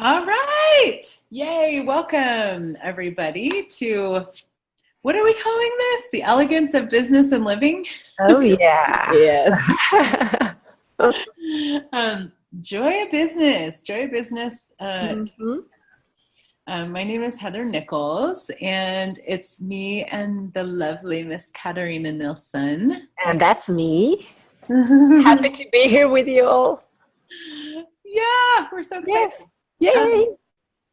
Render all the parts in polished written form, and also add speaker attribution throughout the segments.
Speaker 1: All right. Yay. Welcome, everybody, to what are we calling this? The Elegance of Business and Living?
Speaker 2: Oh, yeah.
Speaker 1: Yes. Joy of Business. Joy of Business.
Speaker 2: hmm
Speaker 1: My name is Heather Nichols, and it's me and the lovely Miss Katarina Nilsson.
Speaker 2: And that's me. Happy to be here with you all.
Speaker 1: Yeah, we're so excited.
Speaker 2: Yes. Yay.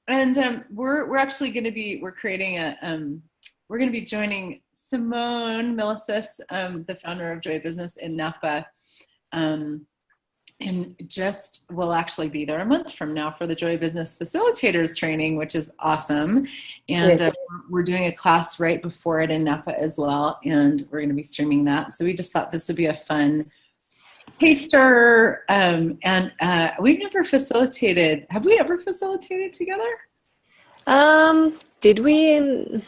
Speaker 1: And we're actually going to be creating a we're going to be joining Simone Milicis, the founder of Joy Business in Napa, and just we'll actually be there a month from now for the Joy Business Facilitators training, which is awesome. And
Speaker 2: Yes.
Speaker 1: we're doing a class right before it in Napa as well, and we're going to be streaming that. So we just thought this would be a fun taster, and we've never facilitated. Have we ever facilitated together?
Speaker 2: Did we?
Speaker 1: I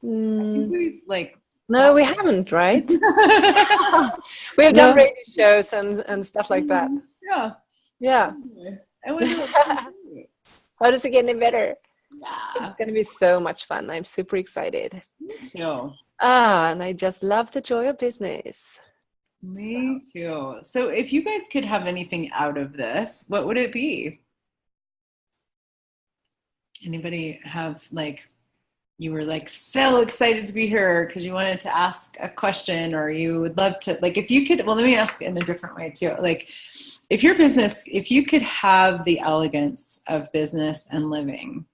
Speaker 1: think we
Speaker 2: No, we haven't, right? We have done radio shows and stuff like that.
Speaker 1: Yeah.
Speaker 2: Yeah.
Speaker 1: I wonder what
Speaker 2: How does it get any better?
Speaker 1: yeah.
Speaker 2: It's going to be so much fun. I'm super excited.
Speaker 1: Me too.
Speaker 2: And I just love the joy of business.
Speaker 1: Me too. So if you guys could have anything out of this, what would it be? Anybody have you were so excited to be here because you wanted to ask a question, or you would love to, if you could, well, let me ask in a different way too. If you could have the elegance of business and living,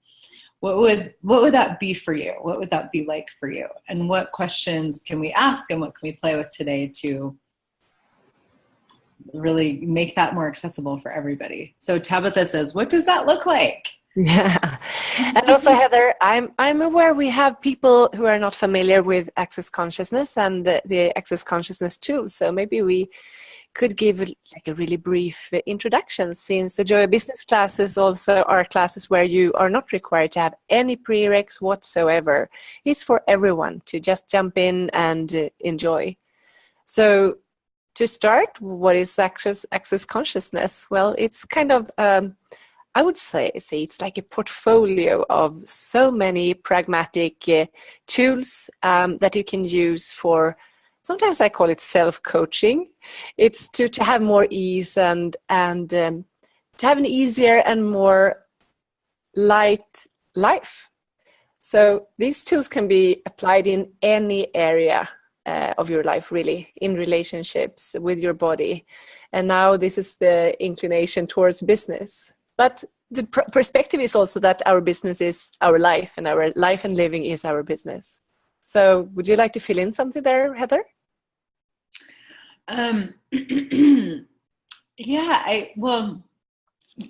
Speaker 1: what would that be for you? What would that be like for you? And what questions can we ask, and what can we play with today to really make that more accessible for everybody? So Tabitha says, what does that look like?
Speaker 2: Yeah. And also, Heather, I'm aware we have people who are not familiar with Access Consciousness and the Access Consciousness tools. So maybe we could give a really brief introduction, since the Joy of Business classes also are classes where you are not required to have any prereqs whatsoever. It's for everyone to just jump in and enjoy. So to start, what is Access Consciousness? Well, it's kind of I would say it's like a portfolio of so many pragmatic tools that you can use for, sometimes I call it self-coaching. It's to have more ease and to have an easier and more light life. So these tools can be applied in any area of your life, really, in relationships with your body. And now this is the inclination towards business. But the perspective is also that our business is our life, and our life and living is our business. So would you like to fill in something there, Heather?
Speaker 1: Yeah, I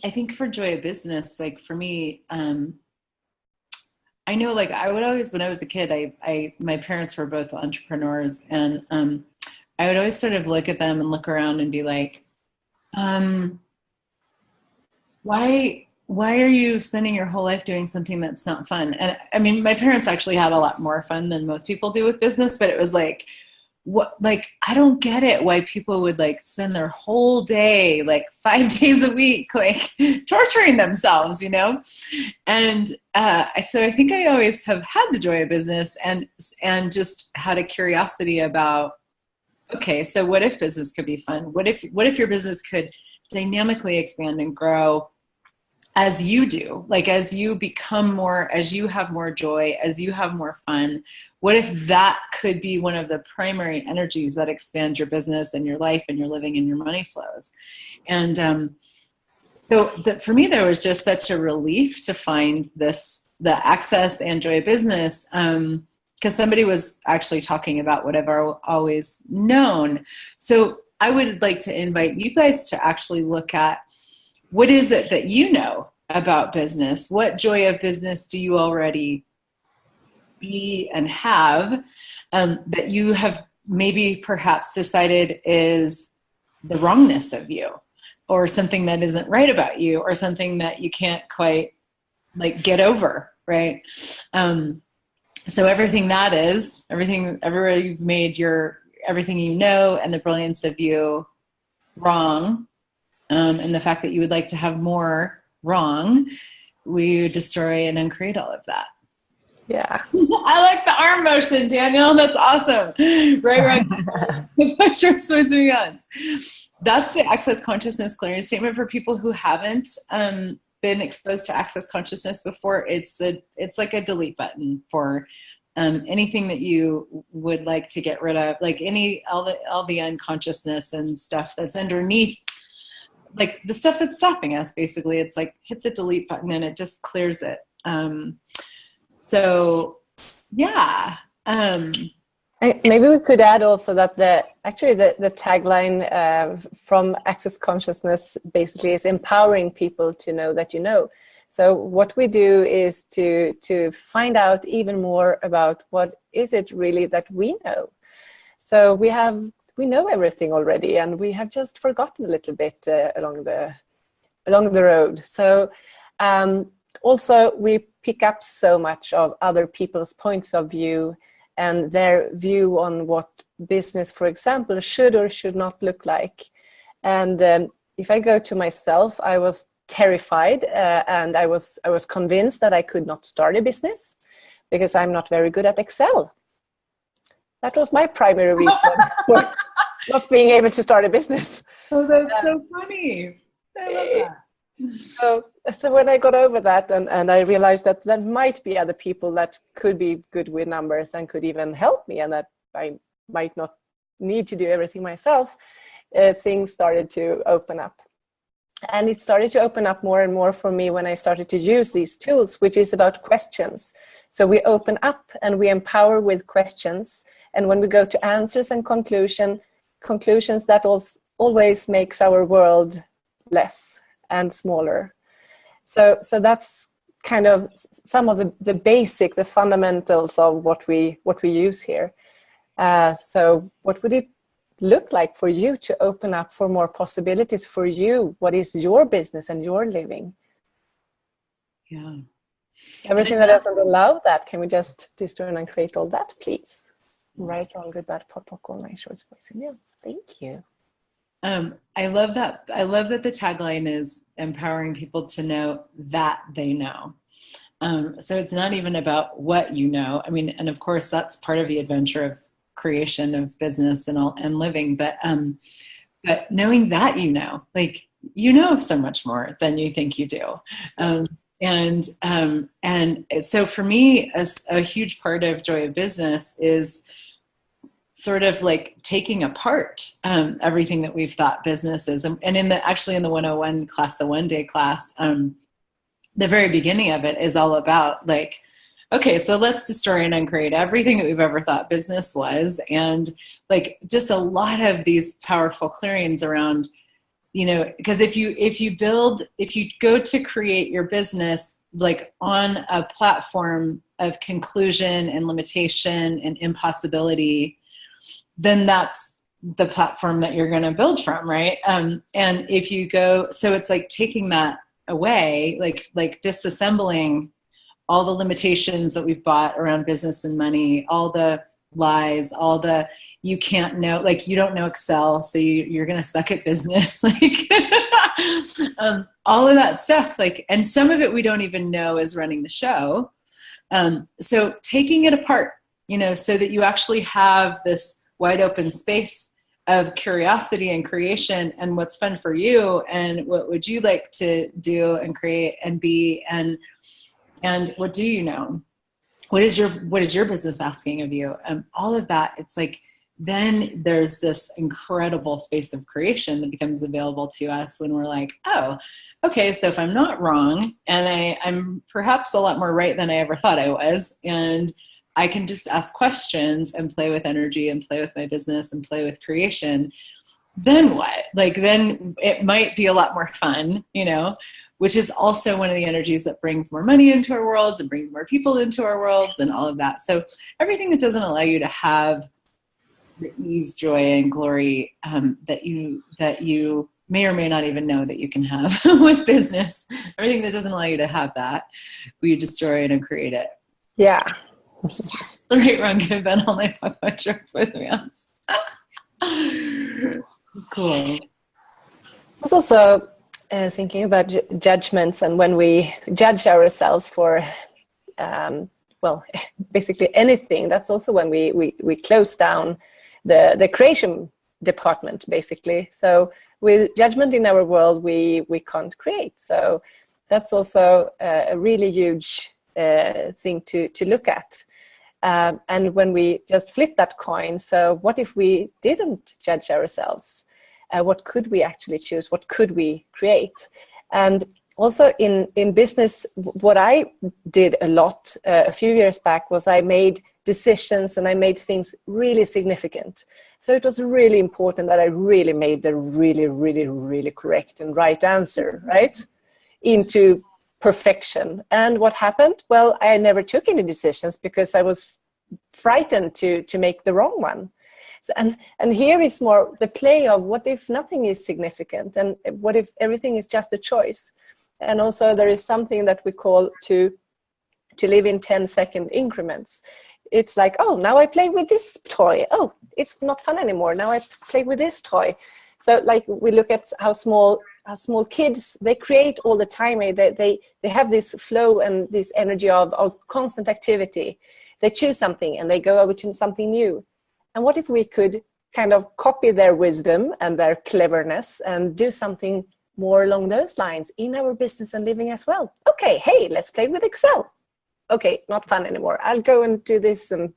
Speaker 1: think for Joy of Business, for me, I know, I would always, when I was a kid, my parents were both entrepreneurs, and I would always sort of look at them and look around and be like, why are you spending your whole life doing something that's not fun? And I mean, my parents actually had a lot more fun than most people do with business, but it was I don't get it why people would spend their whole day, 5 days a week, torturing themselves, And so I think I always have had the joy of business and just had a curiosity about, okay, so what if business could be fun? What if your business could dynamically expand and grow as you do, as you become more, as you have more joy, as you have more fun? What if that could be one of the primary energies that expand your business and your life and your living and your money flows? And for me, there was just such a relief to find the access and joy of business, because somebody was actually talking about what I've always known. So I would like to invite you guys to actually look at, what is it that you know about business? What joy of business do you already be and have, that you have maybe perhaps decided is the wrongness of you, or something that isn't right about you, or something that you can't quite get over, right? So everything everywhere you've made everything you know and the brilliance of you wrong, and the fact that you would like to have more wrong, we destroy and uncreate all of that.
Speaker 2: Yeah.
Speaker 1: I like the arm motion, Daniel. That's awesome. Right. Push your moving on. That's the access consciousness clearing statement for people who haven't been exposed to access consciousness before. It's like a delete button for anything that you would like to get rid of, like all the unconsciousness and stuff that's underneath, like the stuff that's stopping us. Basically, it's like hit the delete button and it just clears it. So yeah.
Speaker 2: Maybe we could add also that the tagline from Access Consciousness basically is empowering people to know that you know. So what we do is to find out even more about what is it really that we know. So we know everything already, and we have just forgotten a little bit along the road. So also we pick up so much of other people's points of view and their view on what business, for example, should or should not look like. And if I go to myself, I was terrified and I was convinced that I could not start a business because I'm not very good at Excel. That was my primary reason for not being able to start a business.
Speaker 1: Oh, that's so funny. I love that.
Speaker 2: So when I got over that and I realized that there might be other people that could be good with numbers and could even help me, and that I might not need to do everything myself, things started to open up. And it started to open up more and more for me when I started to use these tools, which is about questions. So we open up and we empower with questions. And when we go to answers and conclusions, that always makes our world less and smaller. So that's kind of some of the fundamentals of what we use here. So what would it look like for you to open up for more possibilities for you? What is your business and your living?
Speaker 1: Yeah.
Speaker 2: Everything that doesn't allow that, can we just destroy and create all that, please? Right, wrong, good, bad, pop, all nice, short, voice, and yes. Thank you.
Speaker 1: I love that. I love that the tagline is empowering people to know that they know. So it's not even about what you know. I mean, and of course that's part of the adventure of creation of business and living, but knowing that like so much more than you think you do. And so for me, a huge part of Joy of Business is sort of like taking apart everything that we've thought business is. And in the 101 class, the one day class, the very beginning of it is all about like, okay, so let's destroy and uncreate everything that we've ever thought business was. And like just a lot of these powerful clearings around, because if you go to create your business like on a platform of conclusion and limitation and impossibility, then that's the platform that you're going to build from, right? And if you go, so it's like taking that away, like disassembling all the limitations that we've bought around business and money, all the lies, all the you can't know, like you don't know Excel, so you're going to suck at business, like all of that stuff, like, and some of it we don't even know is running the show. So taking it apart, so that you actually have this wide open space of curiosity and creation and what's fun for you and what would you like to do and create and be, and what do you know? What is your business asking of you? All of that, it's like, then there's this incredible space of creation that becomes available to us when we're like, oh, okay, so if I'm not wrong, and I'm perhaps a lot more right than I ever thought I was, and I can just ask questions and play with energy and play with my business and play with creation, then what? Like, then it might be a lot more fun, which is also one of the energies that brings more money into our worlds and brings more people into our worlds and all of that. So everything that doesn't allow you to have the ease, joy, and glory that you may or may not even know that you can have with business, everything that doesn't allow you to have that, we destroy it and create it.
Speaker 2: Yeah.
Speaker 1: The right, wrong, good, bad, all my fuck shirts with me. Cool.
Speaker 2: It's also Thinking about judgments, and when we judge ourselves for, well, basically anything, that's also when we close down the creation department, basically. So with judgment in our world, we can't create. So that's also a really huge thing to look at. And when we just flip that coin, so what if we didn't judge ourselves? What could we actually choose? What could we create? And also in business, what I did a lot a few years back was I made decisions and I made things really significant. So it was really important that I really made the really, really, really correct and right answer, right? Into perfection. And what happened? Well, I never took any decisions because I was frightened to make the wrong one. So, and here it's more the play of what if nothing is significant, and what if everything is just a choice. And also there is something that we call to live in 10-second increments. It's like, oh, now I play with this toy. Oh, it's not fun anymore. Now I play with this toy. So like we look at how small kids, they create all the time. They have this flow and this energy of constant activity. They choose something and they go over to something new. And what if we could kind of copy their wisdom and their cleverness and do something more along those lines in our business and living as well? Okay, hey, let's play with Excel. Okay, not fun anymore. I'll go and do this and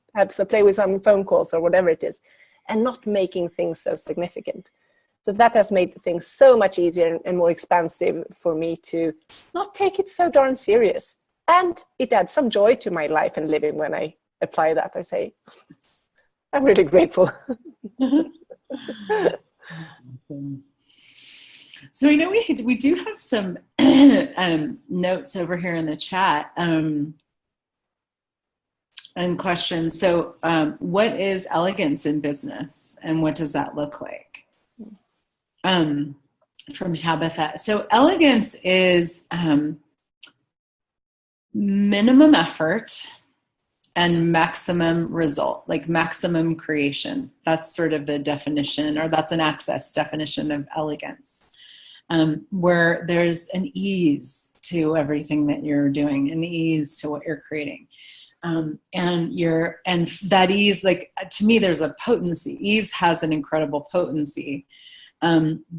Speaker 2: play with some phone calls or whatever it is, and not making things so significant. So that has made things so much easier and more expansive for me to not take it so darn serious. And it adds some joy to my life and living when I apply that. I say, I'm really grateful.
Speaker 1: So I know we do have some notes over here in the chat and questions. So what is elegance in business and what does that look like? From Tabitha. So elegance is minimum effort and maximum result, like maximum creation. That's sort of the definition, or that's an Access definition of elegance, where there's an ease to everything that you're doing, an ease to what you're creating. And that ease, like to me, there's a potency. Ease has an incredible potency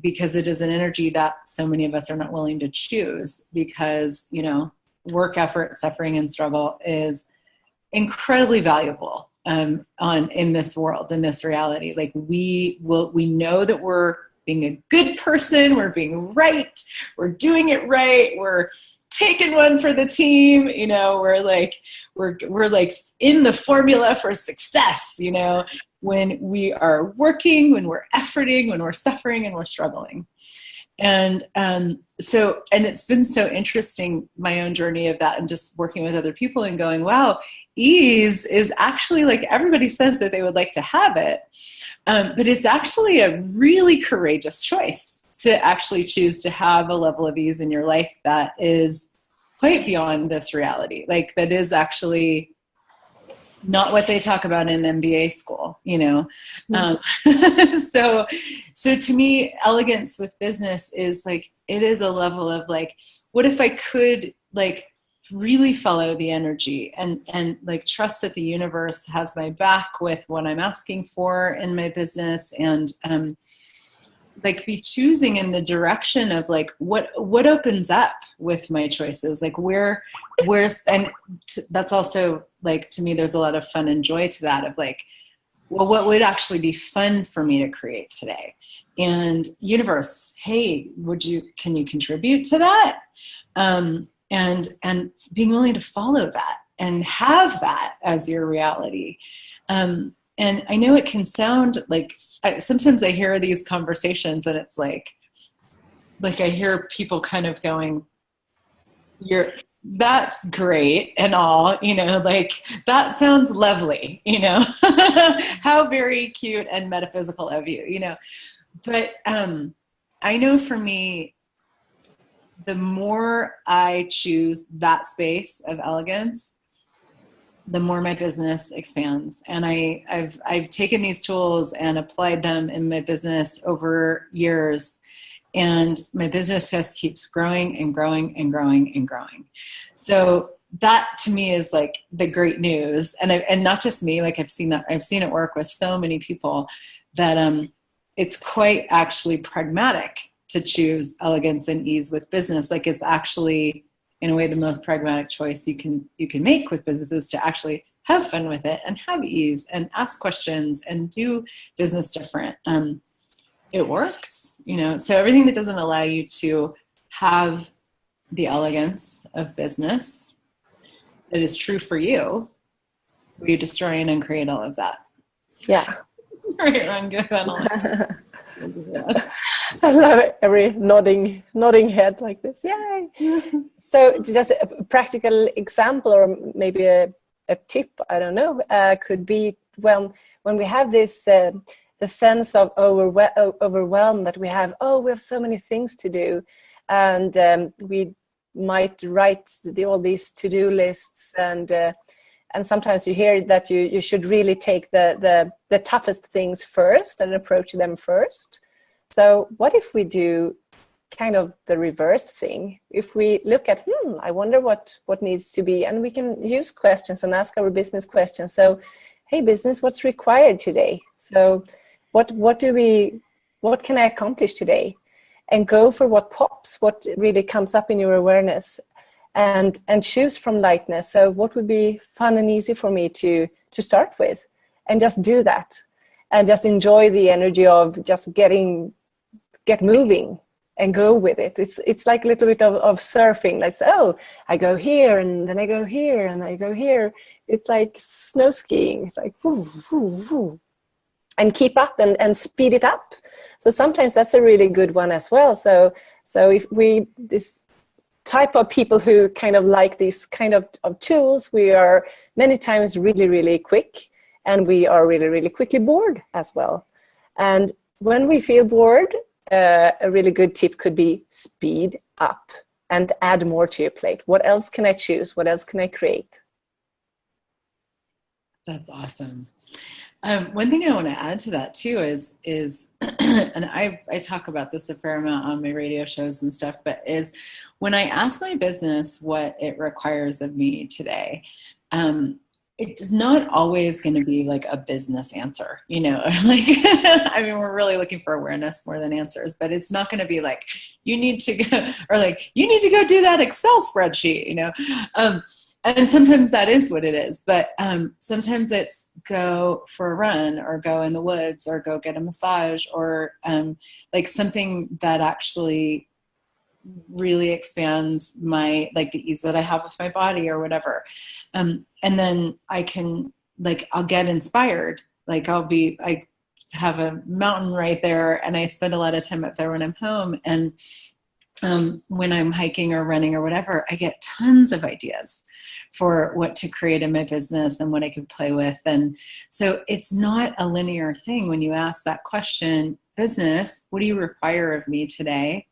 Speaker 1: because it is an energy that so many of us are not willing to choose because, you know, work, effort, suffering, and struggle is incredibly valuable in this world, in this reality. Like we know that we're being a good person, we're being right, we're doing it right, we're taking one for the team, you know, we're like in the formula for success, you know, when we are working, when we're efforting, when we're suffering and we're struggling. And so it's been so interesting, my own journey of that, and just working with other people and going, wow, ease is actually, like, everybody says that they would like to have it, but it's actually a really courageous choice to actually choose to have a level of ease in your life that is quite beyond this reality. Like, that is actually not what they talk about in MBA school, you know? So to me, elegance with business is like, it is a level of like, what if I could like really follow the energy and like trust that the universe has my back with what I'm asking for in my business, and like be choosing in the direction of like what opens up with my choices, like that's also like, to me, there's a lot of fun and joy to that of like, well, what would actually be fun for me to create today? And universe, hey, can you contribute to that? And being willing to follow that and have that as your reality. And I know it can sound like, sometimes I hear these conversations and it's like I hear people kind of going, that's great and all, you know, like that sounds lovely, you know, how very cute and metaphysical of you, you know. But I know for me, the more I choose that space of elegance, the more my business expands. And I've taken these tools and applied them in my business over years. And my business just keeps growing and growing and growing and growing. So that to me is like the great news. And not just me, like I've seen it work with so many people that it's quite actually pragmatic to choose elegance and ease with business. Like it's actually in a way the most pragmatic choice you can make with businesses, to actually have fun with it and have ease and ask questions and do business different. It works, so everything that doesn't allow you to have the elegance of business that is true for you, we destroy and uncreate all of that.
Speaker 2: Yeah.
Speaker 1: Right, wrong, good.
Speaker 2: I love it. Every nodding head like this. Yay! So just a practical example, or maybe a tip, I don't know, could be when we have this the sense of overwhelm that we have so many things to do, and we might write all these to-do lists, and sometimes you hear that you should really take the toughest things first and approach them first. So what if we do kind of the reverse thing? If we look at, I wonder what needs to be, and we can use questions and ask our business questions. So, hey business, what's required today? So what can I accomplish today? And go for what pops, what really comes up in your awareness, and choose from lightness. So what would be fun and easy for me to start with, and just do that, and just enjoy the energy of just get moving and go with it. It's like a little bit of surfing. Like, I go here and then I go here and I go here. It's like snow skiing. It's like woo, woo, woo. And keep up and speed it up. So sometimes that's a really good one as well. So if this type of people who kind of like these kind of tools, we are many times really, really quick, and we are really, really quickly bored as well. And when we feel bored, a really good tip could be speed up and add more to your plate. What else can I choose? What else can I create?
Speaker 1: That's awesome. One thing I want to add to that too is and I talk about this a fair amount on my radio shows and stuff, but is when I ask my business what it requires of me today, it's not always going to be like a business answer, like, I mean, we're really looking for awareness more than answers, but it's not going to be like, you need to go, or like, you need to go do that Excel spreadsheet, and sometimes that is what it is, but sometimes it's go for a run, or go in the woods, or go get a massage, or like something that actually really expands my, like the ease that I have with my body or whatever. And then I can, like, I'll get inspired. Like I have a mountain right there, and I spend a lot of time up there when I'm home. And when I'm hiking or running or whatever, I get tons of ideas for what to create in my business and what I could play with. And so it's not a linear thing when you ask that question, business, what do you require of me today?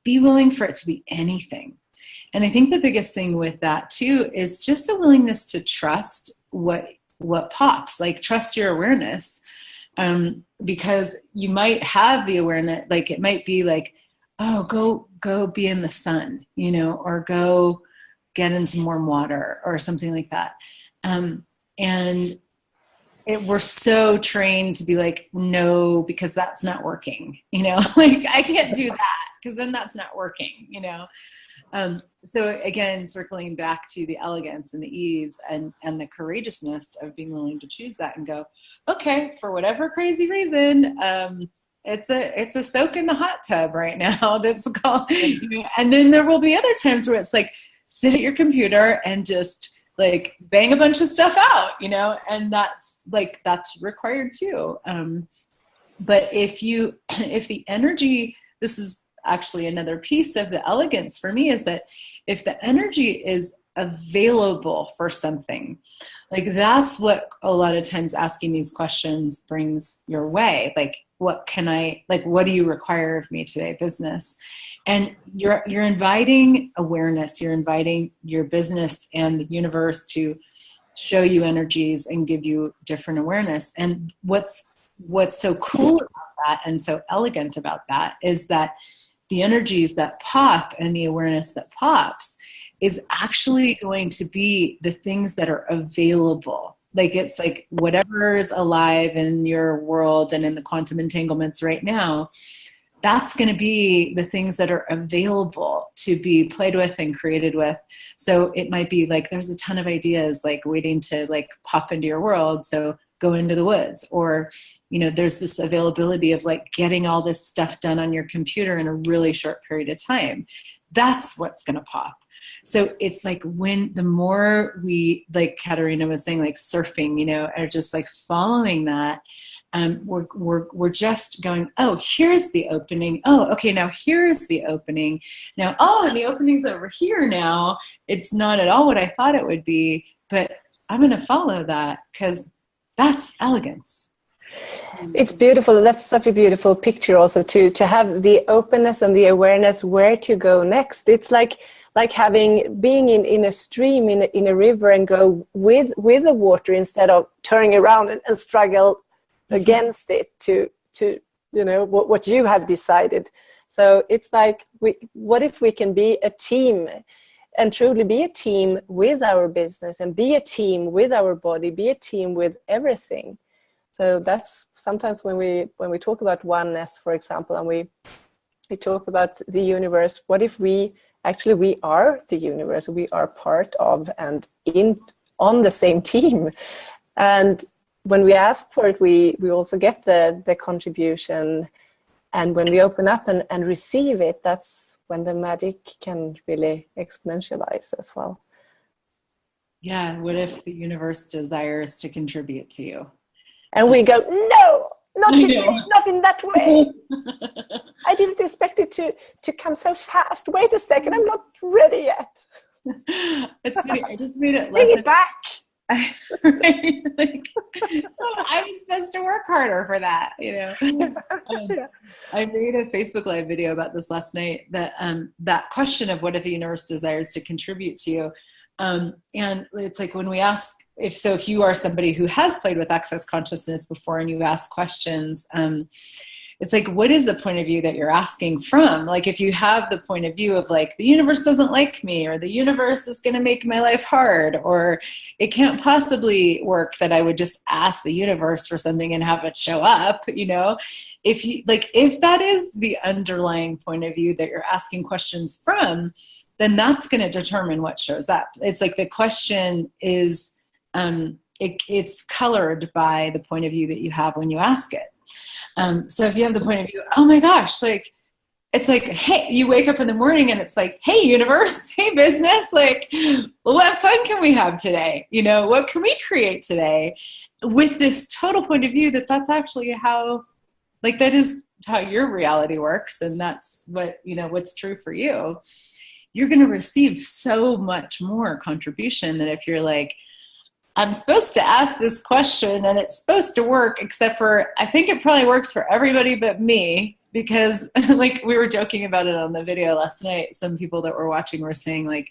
Speaker 1: Be willing for it to be anything. And I think the biggest thing with that too is just the willingness to trust what pops, like trust your awareness. Because you might have the awareness, like it might be like, go be in the sun, or go get in some warm water or something like that. And we're so trained to be like, no, because that's not working, like I can't do that because then that's not working, So again, circling back to the elegance and the ease and the courageousness of being willing to choose that and go, okay, for whatever crazy reason, it's a soak in the hot tub right now. That's called, and then there will be other times where it's like, sit at your computer and just like bang a bunch of stuff out, and that's required too. But if the energy, this is actually another piece of the elegance for me, is that if the energy is available for something, like that's what a lot of times asking these questions brings your way. Like, what do you require of me today, business? And you're inviting awareness, you're inviting your business and the universe to show you energies and give you different awareness. And what's what's so cool about that and so elegant about that is that the energies that pop and the awareness that pops is actually going to be the things that are available. Like, it's like whatever is alive in your world and in the quantum entanglements right now, that's going to be the things that are available to be played with and created with. So it might be like there's a ton of ideas like waiting to like pop into your world, so go into the woods. Or, you know, there's this availability of like getting all this stuff done on your computer in a really short period of time. That's what's going to pop. So it's like when the more we, like Katarina was saying, like surfing, you know, are just like following that, we're just going, oh, here's the opening. Oh, okay, now here's the opening. Now, oh, and the opening's over here now. It's not at all what I thought it would be, but I'm going to follow that because that's elegance.
Speaker 2: It's beautiful. That's such a beautiful picture also to have the openness and the awareness where to go next. It's like being in a stream, in a river, and go with the water instead of turning around and struggle against it to you know what you have decided. So it's like, what if we can be a team and truly be a team with our business, and be a team with our body, be a team with everything. So that's sometimes when we talk about oneness, for example, and we talk about the universe. What if we are the universe? We are part of and on the same team. And when we ask for it, we also get the contribution. And when we open up and receive it, that's when the magic can really exponentialize as well.
Speaker 1: Yeah, what if the universe desires to contribute to you?
Speaker 2: And we go, no, not today, not in that way. I didn't expect it to come so fast. Wait a second, I'm not ready yet.
Speaker 1: It's funny, I just made it
Speaker 2: Take it back.
Speaker 1: Right? Like, oh, I was supposed to work harder for that, you know. I made a Facebook Live video about this last night, that that question of what if the universe desires to contribute to you. And it's like when we ask, if you are somebody who has played with access consciousness before and you ask questions, it's like, what is the point of view that you're asking from? Like, if you have the point of view of like, the universe doesn't like me, or the universe is going to make my life hard, or it can't possibly work that I would just ask the universe for something and have it show up, you know, if that is the underlying point of view that you're asking questions from, then that's going to determine what shows up. It's like the question is, it's colored by the point of view that you have when you ask it. So if you have the point of view, oh my gosh, like, it's like, hey, you wake up in the morning and it's like, hey, universe, hey, business, like, what fun can we have today? You know, what can we create today? With this total point of view that that's actually how, like, that is how your reality works. And that's what, you know, what's true for you. You're going to receive so much more contribution than if you're like, I'm supposed to ask this question and it's supposed to work, except for I think it probably works for everybody but me, because like we were joking about it on the video last night. Some people that were watching were saying like,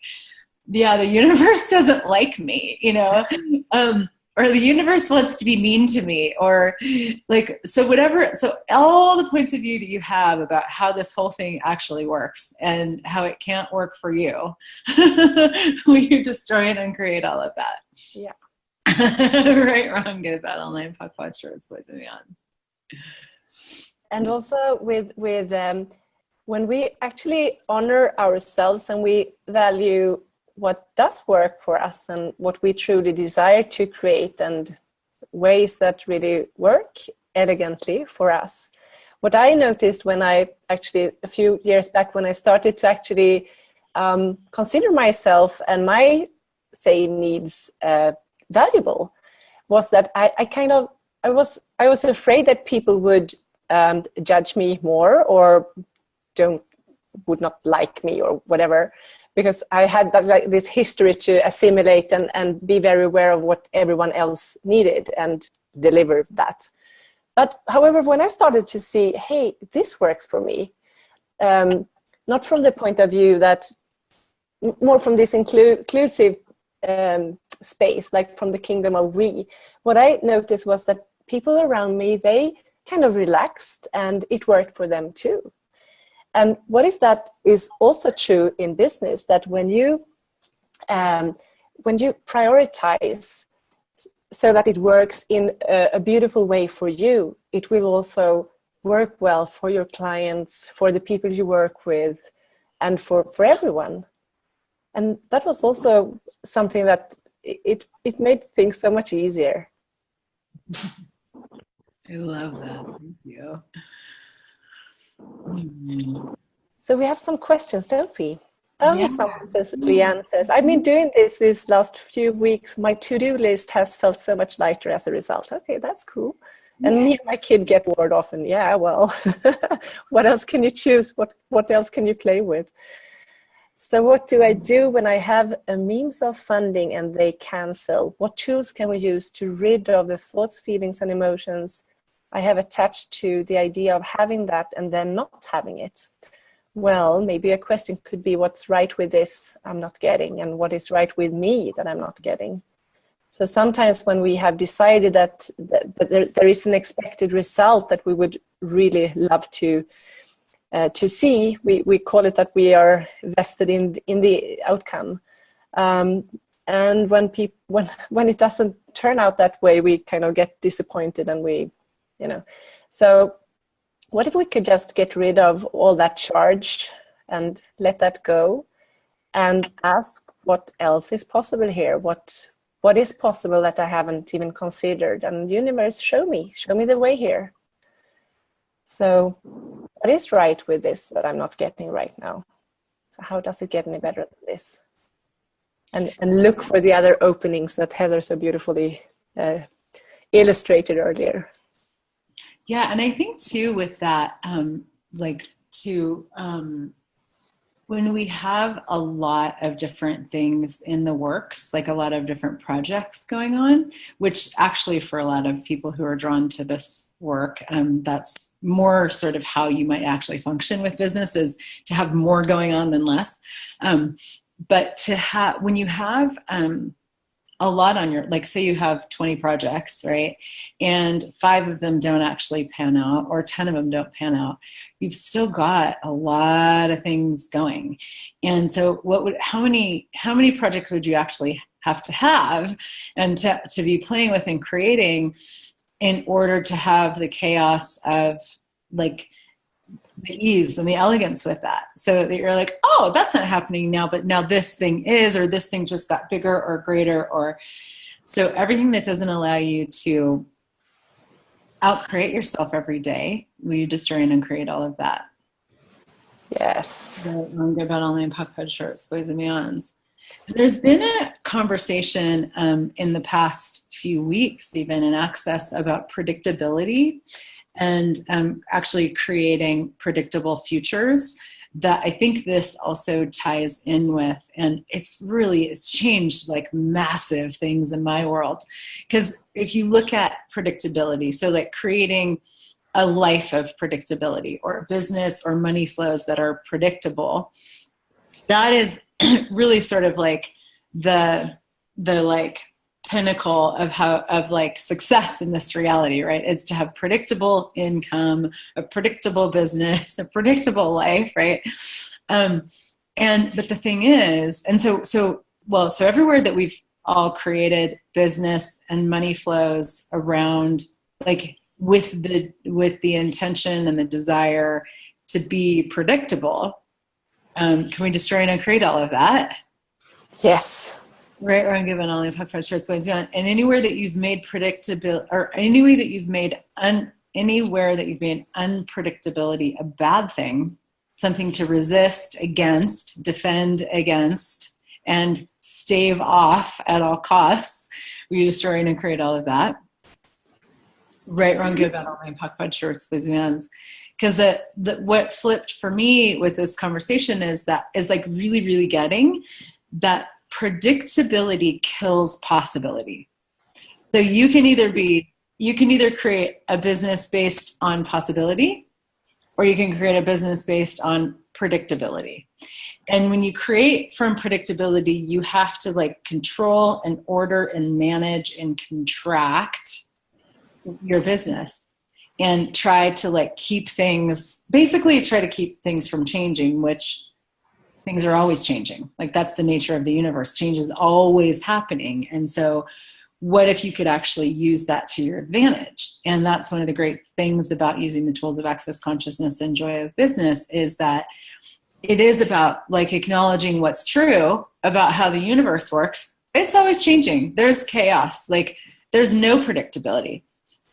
Speaker 1: yeah, the universe doesn't like me, you know, or the universe wants to be mean to me, or like, so whatever. So all the points of view that you have about how this whole thing actually works and how it can't work for you, we destroy and uncreate all of that.
Speaker 2: Yeah.
Speaker 1: Right, wrong, good, bad, online, puck, watch, shirts, boys and beyond.
Speaker 2: And also with when we actually honor ourselves and we value what does work for us and what we truly desire to create and ways that really work elegantly for us. What I noticed when I actually, a few years back, when I started to actually consider myself and my, say, needs valuable, was that I was afraid that people would judge me more or would not like me or whatever, because I had this history to assimilate and be very aware of what everyone else needed and deliver that. But however, when I started to see, hey, this works for me, not from the point of view that, more from this inclusive space, like from the kingdom of we, what I noticed was that people around me, they kind of relaxed and it worked for them too. And what if that is also true in business, that when you prioritize so that it works in a beautiful way for you, it will also work well for your clients, for the people you work with, and for everyone. And that was also something that it made things so much easier.
Speaker 1: I love that. Thank you. Mm-hmm.
Speaker 2: So we have some questions, don't we? Oh,
Speaker 1: Yeah.
Speaker 2: someone says, Leanne says, I've been doing this last few weeks. My to-do list has felt so much lighter as a result. Okay, that's cool. And me and my kid get bored often. Yeah, well, what else can you choose? What else can you play with? So what do I do when I have a means of funding and they cancel? What tools can we use to rid of the thoughts, feelings, and emotions I have attached to the idea of having that and then not having it? Well, maybe a question could be, what's right with this I'm not getting, and what is right with me that I'm not getting? So sometimes when we have decided that there is an expected result that we would really love to see, we call it that we are vested in the outcome. And when it doesn't turn out that way, we kind of get disappointed, and so what if we could just get rid of all that charge and let that go and ask what else is possible here? What is possible that I haven't even considered? And universe, show me the way here. So what is right with this that I'm not getting right now? So how does it get any better than this? And look for the other openings that Heather so beautifully illustrated earlier.
Speaker 1: Yeah, and I think too with that, when we have a lot of different things in the works, like a lot of different projects going on, which actually for a lot of people who are drawn to this work, that's more sort of how you might actually function with business, is to have more going on than less. But when you have a lot on your, like say you have 20 projects, right? And 5 of them don't actually pan out, or 10 of them don't pan out. You've still got a lot of things going. And so how many projects would you actually have and to be playing with and creating in order to have the chaos of like the ease and the elegance with that, so that you're like, oh, that's not happening now, but now this thing is, or this thing just got bigger or greater, or so everything that doesn't allow you to out-create yourself every day, will you destroy and uncreate all of that?
Speaker 2: Yes.
Speaker 1: About online puck shorts, boys and beyonds. There's been a conversation in the past few weeks, even in Access, about predictability and actually creating predictable futures that I think this also ties in with. And it's changed like massive things in my world. Because if you look at predictability, so like creating a life of predictability, or a business or money flows that are predictable, that is really sort of like the like pinnacle of like success in this reality, right? It's to have predictable income, a predictable business, a predictable life, right? But the thing is, and so everywhere that we've all created business and money flows around, like with the intention and the desire to be predictable, can we destroy and uncreate all of that?
Speaker 2: Yes.
Speaker 1: Right, or I'm given all the puck shorts, boys and anywhere that you've made predictability, or anywhere that you've made unpredictability a bad thing, something to resist against, defend against, and stave off at all costs, we destroy and create all of that. Right, wrong, good, bad, all my puck shorts, boys and because what flipped for me with this conversation is like really, really getting that predictability kills possibility. So you can either create a business based on possibility, or you can create a business based on predictability. And when you create from predictability, you have to like control and order and manage and contract your business and try to like keep things, basically try to keep things from changing, which things are always changing. Like that's the nature of the universe. Change is always happening. And so what if you could actually use that to your advantage? And that's one of the great things about using the tools of access consciousness and joy of business, is that it is about like acknowledging what's true about how the universe works. It's always changing. There's chaos. Like there's no predictability.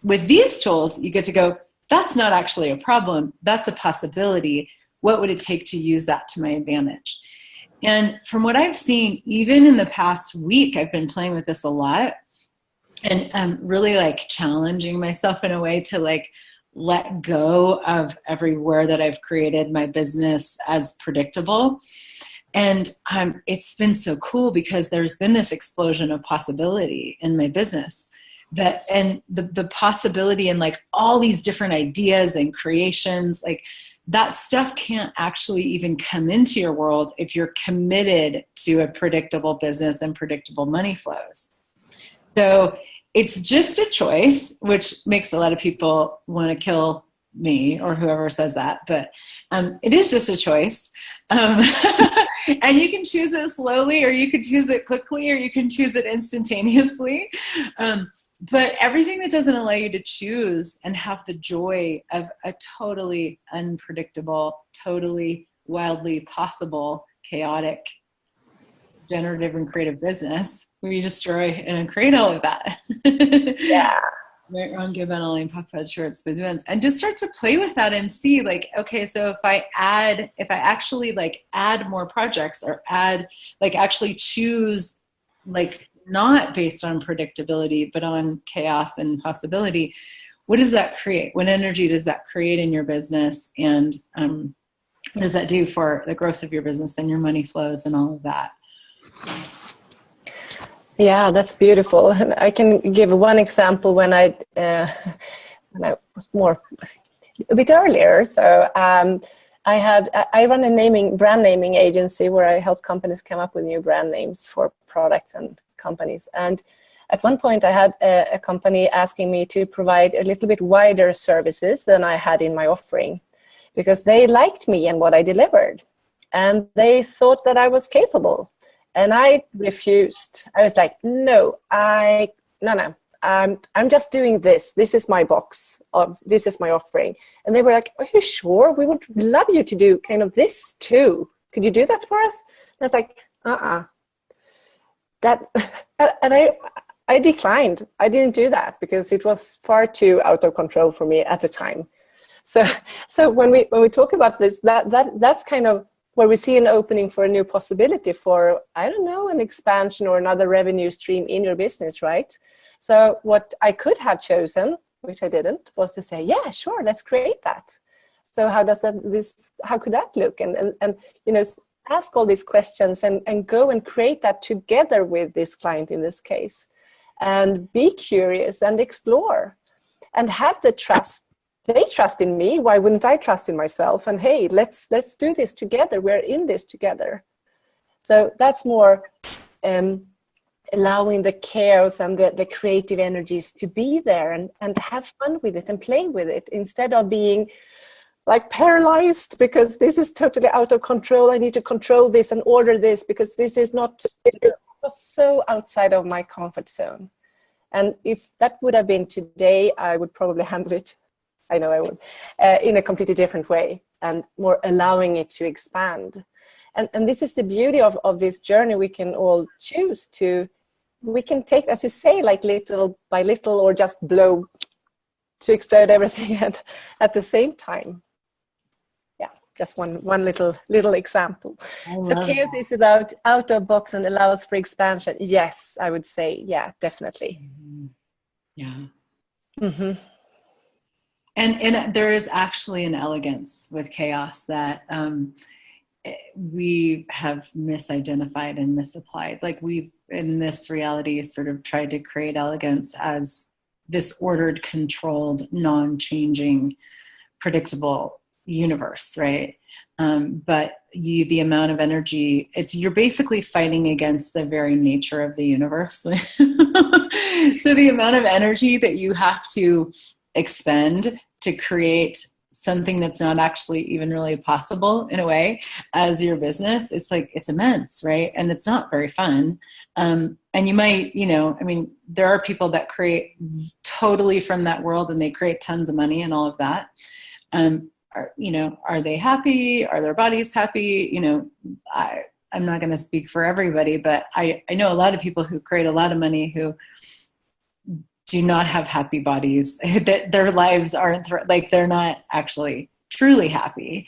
Speaker 1: With these tools, you get to go, that's not actually a problem. That's a possibility. What would it take to use that to my advantage? And from what I've seen, even in the past week, I've been playing with this a lot, and I'm really like challenging myself in a way to like let go of everywhere that I've created my business as predictable. And it's been so cool because there's been this explosion of possibility in my business, that, and the possibility and like all these different ideas and creations, like that stuff can't actually even come into your world if you're committed to a predictable business and predictable money flows. So it's just a choice, which makes a lot of people want to kill me or whoever says that, but it is just a choice. And you can choose it slowly, or you can choose it quickly, or you can choose it instantaneously. But everything that doesn't allow you to choose and have the joy of a totally unpredictable, totally wildly possible, chaotic, generative and creative business, where you destroy and create all of that.
Speaker 2: Yeah.
Speaker 1: Right, wrong, good, bad, all, puck, pad, shorts, events, and just start to play with that and see like, okay, so if I actually like add more projects, or actually choose like not based on predictability, but on chaos and possibility, what does that create? What energy does that create in your business? And what does that do for the growth of your business and your money flows and all of that?
Speaker 2: Yeah, that's beautiful. And I can give one example when I was a bit earlier. So I run a brand naming agency where I help companies come up with new brand names for products and companies. And at one point I had a company asking me to provide a little bit wider services than I had in my offering, because they liked me and what I delivered, and they thought that I was capable. And I refused. I was like, no, I'm just doing this. This is my box. This is my offering. And they were like, are you sure? We would love you to do kind of this too. Could you do that for us? And I was like, and I declined. I didn't do that because it was far too out of control for me at the time. So when we talk about this, that's kind of where we see an opening for a new possibility for, I don't know, an expansion or another revenue stream in your business, right? So what I could have chosen, which I didn't, was to say, yeah, sure, let's create that. So how could that look? And ask all these questions and go and create that together with this client in this case, and be curious and explore and have the trust. They trust in me. Why wouldn't I trust in myself? And hey, let's do this together. We're in this together. So that's more allowing the chaos and the creative energies to be there and have fun with it and play with it, instead of being like paralyzed because this is totally out of control. I need to control this and order this because this is not so outside of my comfort zone. And if that would have been today, I would probably handle it. I know I would, in a completely different way, and more allowing it to expand. And this is the beauty of this journey. We can all choose we can take, as you say, like little by little, or just blow to explode everything at the same time. Yeah, just one little example. So chaos is about out of box and allows for expansion. Yes, I would say, yeah, definitely.
Speaker 1: Yeah.
Speaker 2: Mm-hmm.
Speaker 1: And there is actually an elegance with chaos that we have misidentified and misapplied. Like we've, in this reality, sort of tried to create elegance as this ordered, controlled, non-changing, predictable universe, right? But the amount of energy, you're basically fighting against the very nature of the universe. So the amount of energy that you have to expend to create something that's not actually even really possible in a way as your business, it's immense, right? And it's not very fun. And you might, there are people that create totally from that world and they create tons of money and all of that. Are they happy? Are their bodies happy? I'm not going to speak for everybody, but I know a lot of people who create a lot of money who do not have happy bodies. Their lives aren't they're not actually truly happy.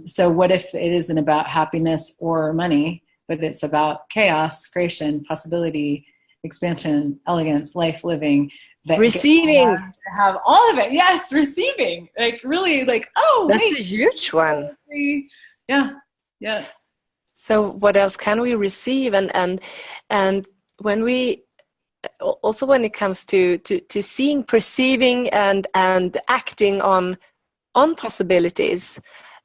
Speaker 1: So what if it isn't about happiness or money, but it's about chaos, creation, possibility, expansion, elegance, life living?
Speaker 2: Receiving.
Speaker 1: Have all of it. Yes, receiving. Really
Speaker 2: that's a huge one.
Speaker 1: Yeah.
Speaker 2: So what else can we receive? And when we also, when it comes to seeing, perceiving, and acting on possibilities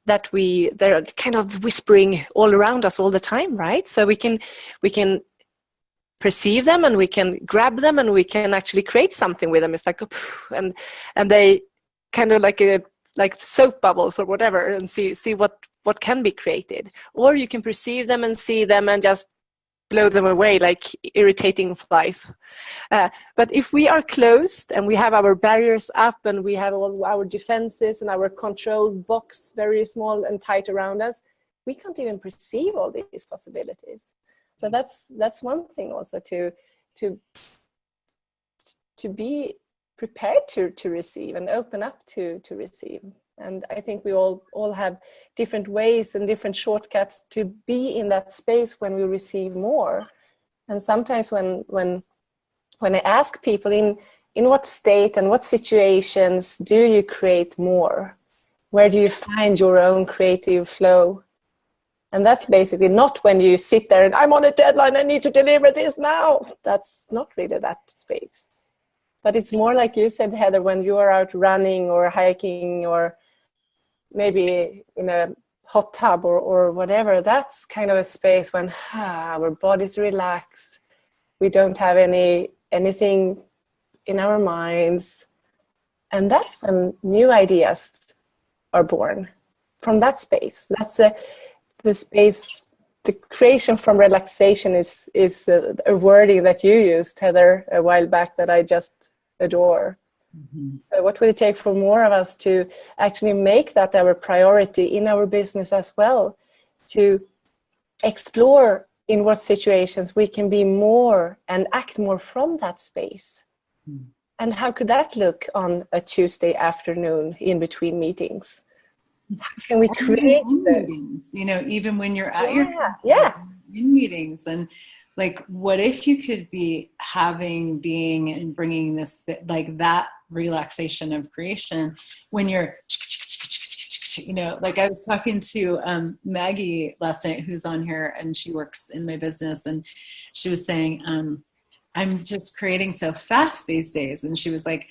Speaker 2: that they're kind of whispering all around us all the time, right? So we can perceive them and we can grab them and we can actually create something with them. It's like and they kind of like soap bubbles or whatever, and see what can be created. Or you can perceive them and see them and just blow them away like irritating flies. But if we are closed and we have our barriers up and we have all our defenses and our control box very small and tight around us, we can't even perceive all these possibilities. So that's one thing also, to be prepared to receive and open up to receive. And I think we all have different ways and different shortcuts to be in that space when we receive more. And sometimes when I ask people in what state and what situations do you create more? Where do you find your own creative flow? And that's basically not when you sit there and I'm on a deadline, I need to deliver this now. That's not really that space. But it's more like you said, Heather, when you are out running or hiking or maybe in a hot tub or whatever, that's kind of a space when our bodies relax. We don't have anything in our minds. And that's when new ideas are born from that space. That's the space, the creation from relaxation is a wording that you used, Heather, a while back that I just adore. Mm-hmm. So what will it take for more of us to actually make that our priority in our business as well, to explore in what situations we can be more and act more from that space? Mm. And how could that look on a Tuesday afternoon in between meetings? How can we create
Speaker 1: meetings, even when you're at in meetings, and what if you could be being and bringing this that relaxation of creation when you're I was talking to Maggie last night, who's on here, and she works in my business, and she was saying I'm just creating so fast these days, and she was like,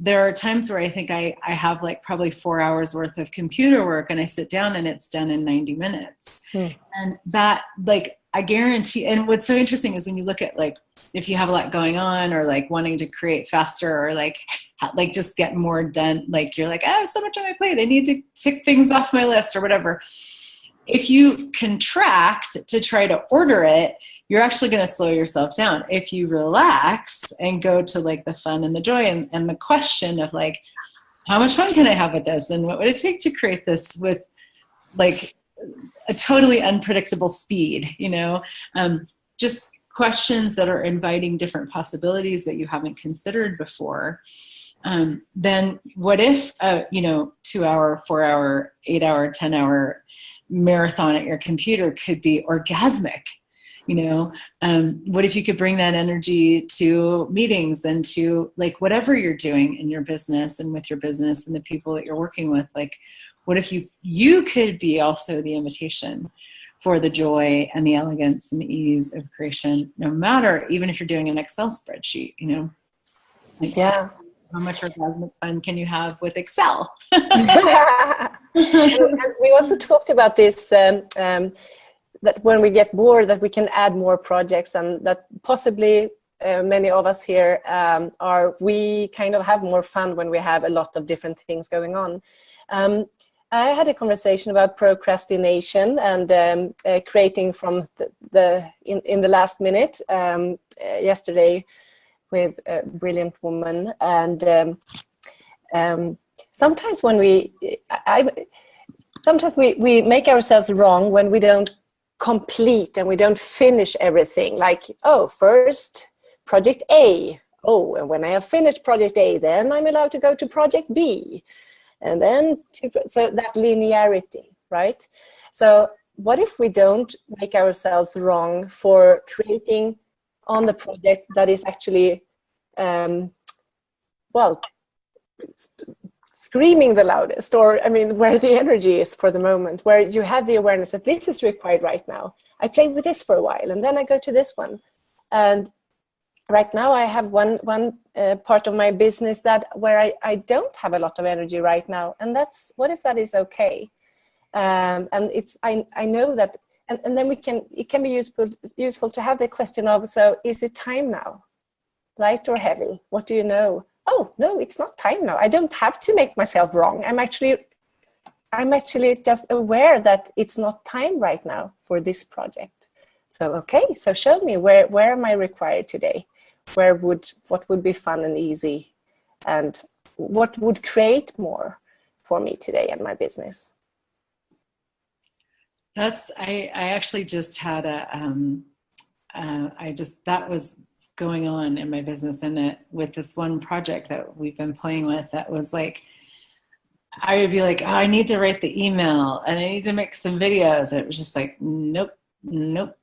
Speaker 1: there are times where I think I have probably 4 hours worth of computer work and I sit down and it's done in 90 minutes. And that I guarantee, and what's so interesting is when you look at if you have a lot going on or wanting to create faster or just get more done, you're I have so much on my plate, I need to tick things off my list or whatever. If you contract to try to order it, you're actually going to slow yourself down. If you relax and go to the fun and the joy and the question of how much fun can I have with this? And what would it take to create this with a totally unpredictable speed, just questions that are inviting different possibilities that you haven't considered before. Then what if, 2 hour, 4 hour, 8 hour, 10 hour marathon at your computer could be orgasmic? What if you could bring that energy to meetings and to whatever you're doing in your business and with your business and the people that you're working with? What if you could be also the invitation for the joy and the elegance and the ease of creation, no matter, even if you're doing an Excel spreadsheet,
Speaker 2: Yeah.
Speaker 1: how much orgasmic fun can you have with Excel?
Speaker 2: And we also talked about this, that when we get bored, that we can add more projects, and that possibly many of us here we kind of have more fun when we have a lot of different things going on. I had a conversation about procrastination and creating from in the last minute yesterday with a brilliant woman, and sometimes when sometimes we make ourselves wrong when we don't complete and we don't finish everything. Like, oh, first project A. Oh, and when I have finished project A, then I'm allowed to go to project B. And then, so that linearity, right? So what if we don't make ourselves wrong for creating on the project that is actually, well, screaming the loudest, or I mean, where the energy is for the moment, where you have the awareness that this is required right now. I played with this for a while, and then I go to this one. And right now I have one part of my business where I don't have a lot of energy right now. And that's, what if that is okay? And it's, I know that, and then it can be useful to have the question of, so is it time now? Light or heavy? What do you know? Oh, no, it's not time now. I don't have to make myself wrong. I'm actually just aware that it's not time right now for this project. So, okay, so show me where am I required today? What would be fun and easy, and what would create more for me today and my business?
Speaker 1: I actually just had that was going on in my business, and with this one project that we've been playing with, that was like, I would be like, oh, I need to write the email and I need to make some videos. And it was just like, nope, nothing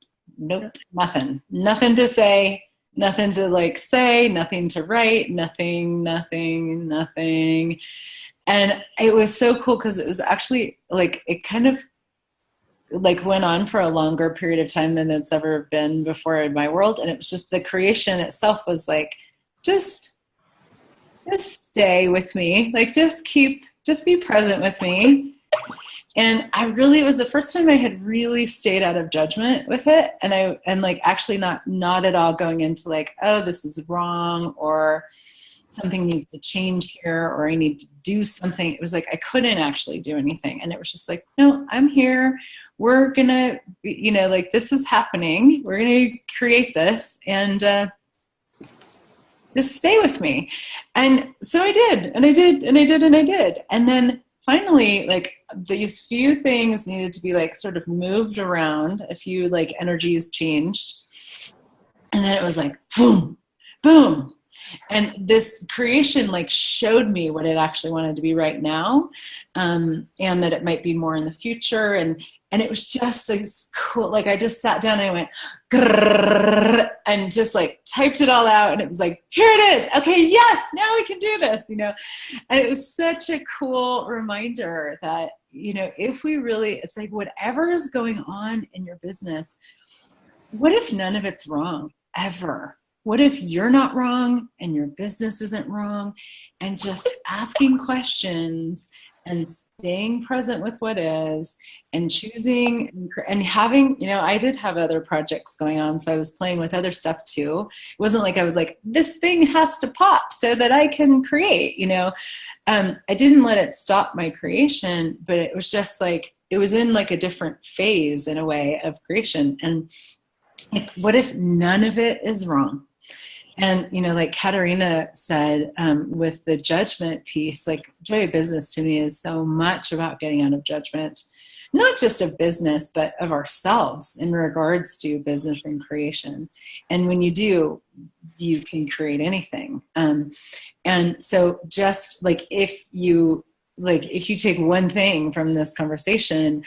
Speaker 1: to say, nothing to like say, nothing to write, nothing. And it was so cool because it was actually like, it kind of like went on for a longer period of time than it's ever been before in my world. And it was just, the creation itself was like, just stay with me. Like, just be present with me. And it was the first time I had really stayed out of judgment with it. And like actually not at all going into like, oh, this is wrong, or something needs to change here, or I need to do something. It was like, I couldn't actually do anything. And it was just like, no, I'm here. We're gonna, like, this is happening. We're gonna create this, and just stay with me. And so I did, and I did. And then finally, like, these few things needed to be like sort of moved around, a few like energies changed. And then it was like, boom, boom. And this creation like showed me what it actually wanted to be right now, and that it might be more in the future. And it was just this cool, like I just sat down and I went, grrr, and just like typed it all out. And it was like, here it is. Okay, yes, now we can do this, And it was such a cool reminder that, if we really, it's like whatever is going on in your business, what if none of it's wrong ever? What if you're not wrong and your business isn't wrong? And just asking questions and staying present with what is, and choosing and having, I did have other projects going on. So I was playing with other stuff too. It wasn't like I was like, this thing has to pop so that I can create, I didn't let it stop my creation, but it was just like, it was in like a different phase in a way of creation. And like, what if none of it is wrong? And, like Katarina said, with the judgment piece, like joy of business to me is so much about getting out of judgment, not just of business, but of ourselves in regards to business and creation. And when you do, you can create anything. And so just like, if you take one thing from this conversation,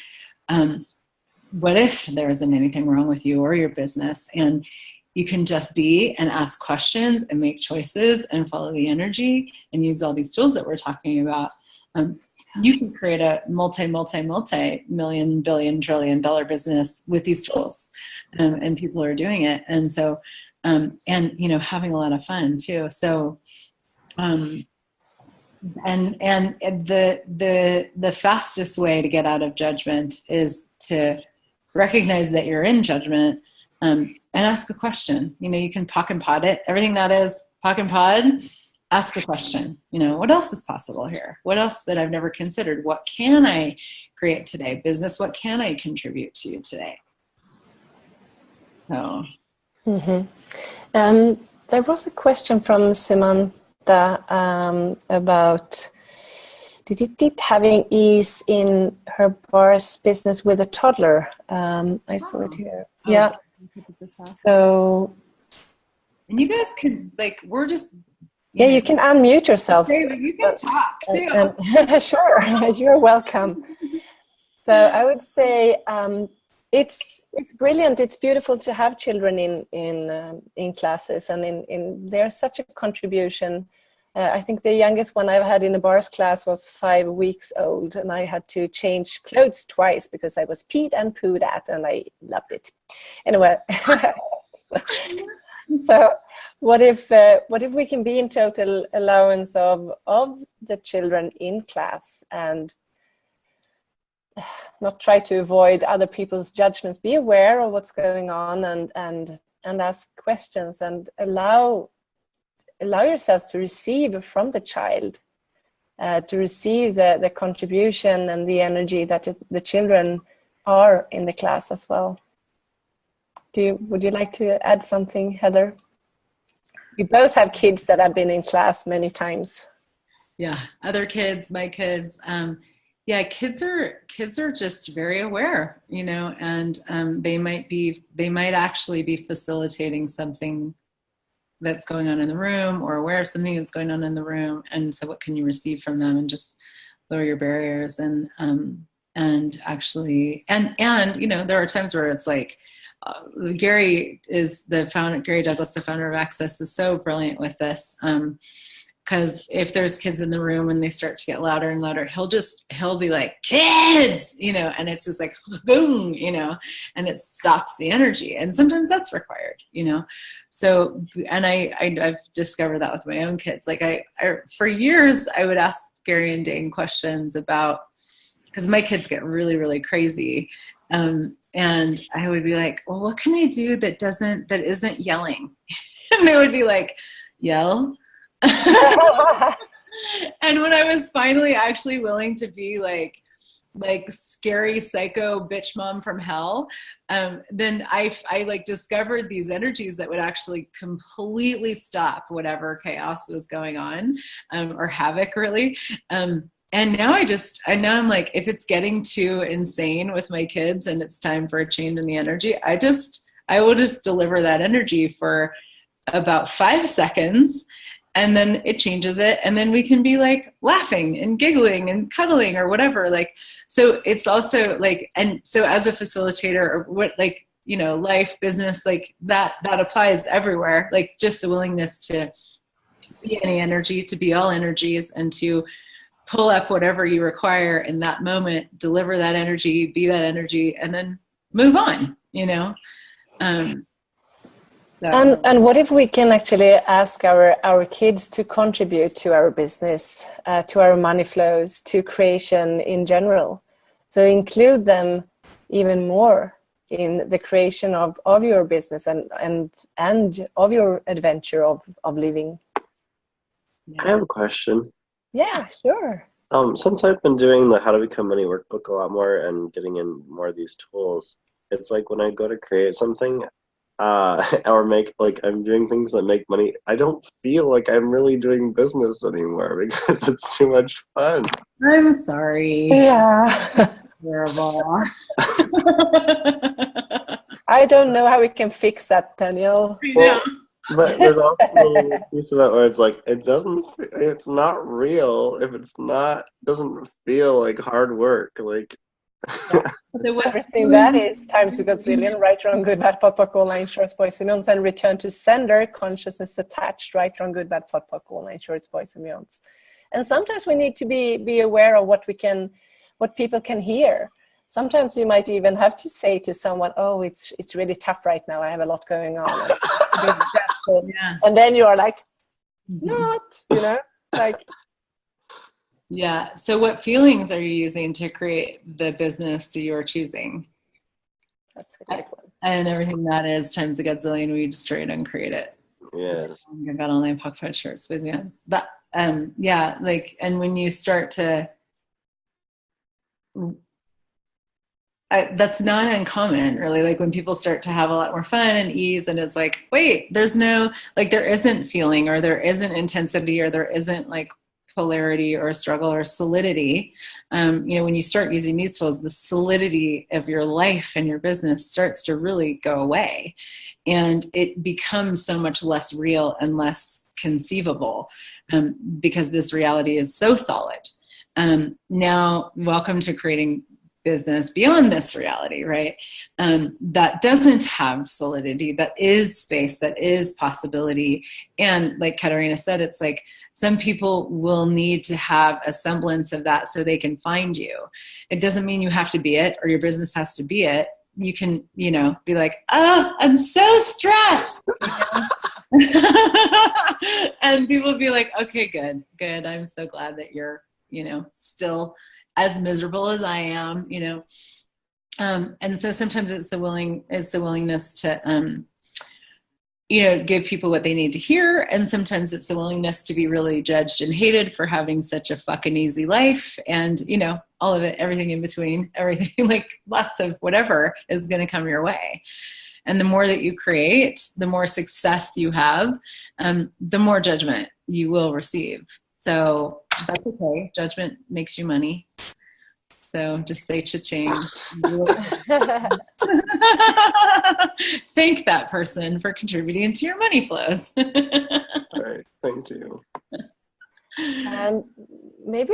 Speaker 1: what if there isn't anything wrong with you or your business? And you can just be and ask questions and make choices and follow the energy and use all these tools that we're talking about. You can create a multi-million, billion, trillion dollar business with these tools, and people are doing it. And so, having a lot of fun too. So, and the fastest way to get out of judgment is to recognize that you're in judgment, and ask a question. You can pock and pod it. Everything that is pock and pod, ask a question. What else is possible here? What else that I've never considered? What can I create today? Business, what can I contribute to you today? So.
Speaker 2: There was a question from Samantha about did having ease in her bar's business with a toddler. I saw it here. Yeah. So.
Speaker 1: And you guys could, we're just.
Speaker 2: You can unmute yourself.
Speaker 1: Okay, you can talk too.
Speaker 2: Sure, you're welcome. So I would say it's brilliant. It's beautiful to have children in classes, and in they're such a contribution. I think the youngest one I've had in a bars class was 5 weeks old, and I had to change clothes twice because I was peed and pooed at, and I loved it. Anyway, so what if we can be in total allowance of the children in class and not try to avoid other people's judgments, be aware of what's going on and ask questions and allow yourselves to receive from the child, to receive the contribution and the energy that the children are in the class as well. Would you like to add something, Heather? We both have kids that have been in class many times.
Speaker 1: Yeah, other kids, my kids. Kids are just very aware, and they might actually be facilitating something that's going on in the room, or aware of something that's going on in the room. And so what can you receive from them, and just lower your barriers and actually, and there are times where it's like, Gary Douglas, the founder of Access, is so brilliant with this. Because if there's kids in the room and they start to get louder and louder, he'll be like, kids, and it's just like, boom, and it stops the energy. And sometimes that's required, So, and I've discovered that with my own kids. I for years, I would ask Gary and Dane questions about, because my kids get really, really crazy. And I would be like, well, what can I do that isn't yelling? And they would be like, yell. And when I was finally actually willing to be like scary psycho bitch mom from hell, then I discovered these energies that would actually completely stop whatever chaos was going on, or havoc really. And now I'm like, if it's getting too insane with my kids and it's time for a change in the energy, I will just deliver that energy for about 5 seconds, and then it changes it. And then we can be like laughing and giggling and cuddling or whatever. So it's also and so as a facilitator, or what, life, business, that applies everywhere. Just the willingness to be any energy, to be all energies, and to pull up whatever you require in that moment, deliver that energy, be that energy, and then move on, So.
Speaker 2: And what if we can actually ask our kids to contribute to our business, to our money flows, to creation in general? So include them even more in the creation of your business and of your adventure of living.
Speaker 3: I have a question.
Speaker 2: Yeah, sure.
Speaker 3: Since I've been doing the How to Become Money workbook a lot more and getting in more of these tools, it's like when I go to create something, or make, I'm doing things that make money, I don't feel like I'm really doing business anymore because it's too much fun.
Speaker 1: I'm sorry.
Speaker 2: Yeah.
Speaker 1: Terrible.
Speaker 2: I don't know how we can fix that, Daniel.
Speaker 3: Well, but there's also a piece of that where it's like, it's not real if doesn't feel like hard work.
Speaker 2: Everything that is times a gazillion, right, wrong, good, bad, pot, cola, insurance, boys, and millions, and return to sender, consciousness attached, right, wrong, good, bad, pot, cola, insurance, boys, and millions. And sometimes we need to be aware of what people can hear. Sometimes you might even have to say to someone, oh, it's really tough right now. I have a lot going on.
Speaker 1: Yeah.
Speaker 2: And then you are like, not,
Speaker 1: Yeah. So what feelings are you using to create the business you're choosing?
Speaker 2: That's a good one.
Speaker 1: And everything that is times a gazillion, we destroy it and create it.
Speaker 3: Yes.
Speaker 1: I've got online pocket shirts with me. That yeah, like, and when you start to that's not uncommon, really. Like when people start to have a lot more fun and ease, and it's like, wait, there's no, like, there isn't feeling, or there isn't intensity, or there isn't like polarity or struggle or solidity. When you start using these tools, the solidity of your life and your business starts to really go away, and it becomes so much less real and less conceivable, because this reality is so solid. Now, welcome to creating business beyond this reality, right? That doesn't have solidity, that is space, that is possibility. And like Katarina said, it's like some people will need to have a semblance of that so they can find you. It doesn't mean you have to be it or your business has to be it. You can, be like, oh, I'm so stressed. And people be like, okay, good. I'm so glad that you're, still as miserable as I am, and so sometimes it's the willingness to, give people what they need to hear. And sometimes it's the willingness to be really judged and hated for having such a fucking easy life. And, all of it, everything in between, everything, like lots of whatever is going to come your way. And the more that you create, the more success you have, the more judgment you will receive. So that's okay. Judgment makes you money. So just say cha-ching. Thank that person for contributing to your money flows.
Speaker 3: All right. Thank you.
Speaker 2: And maybe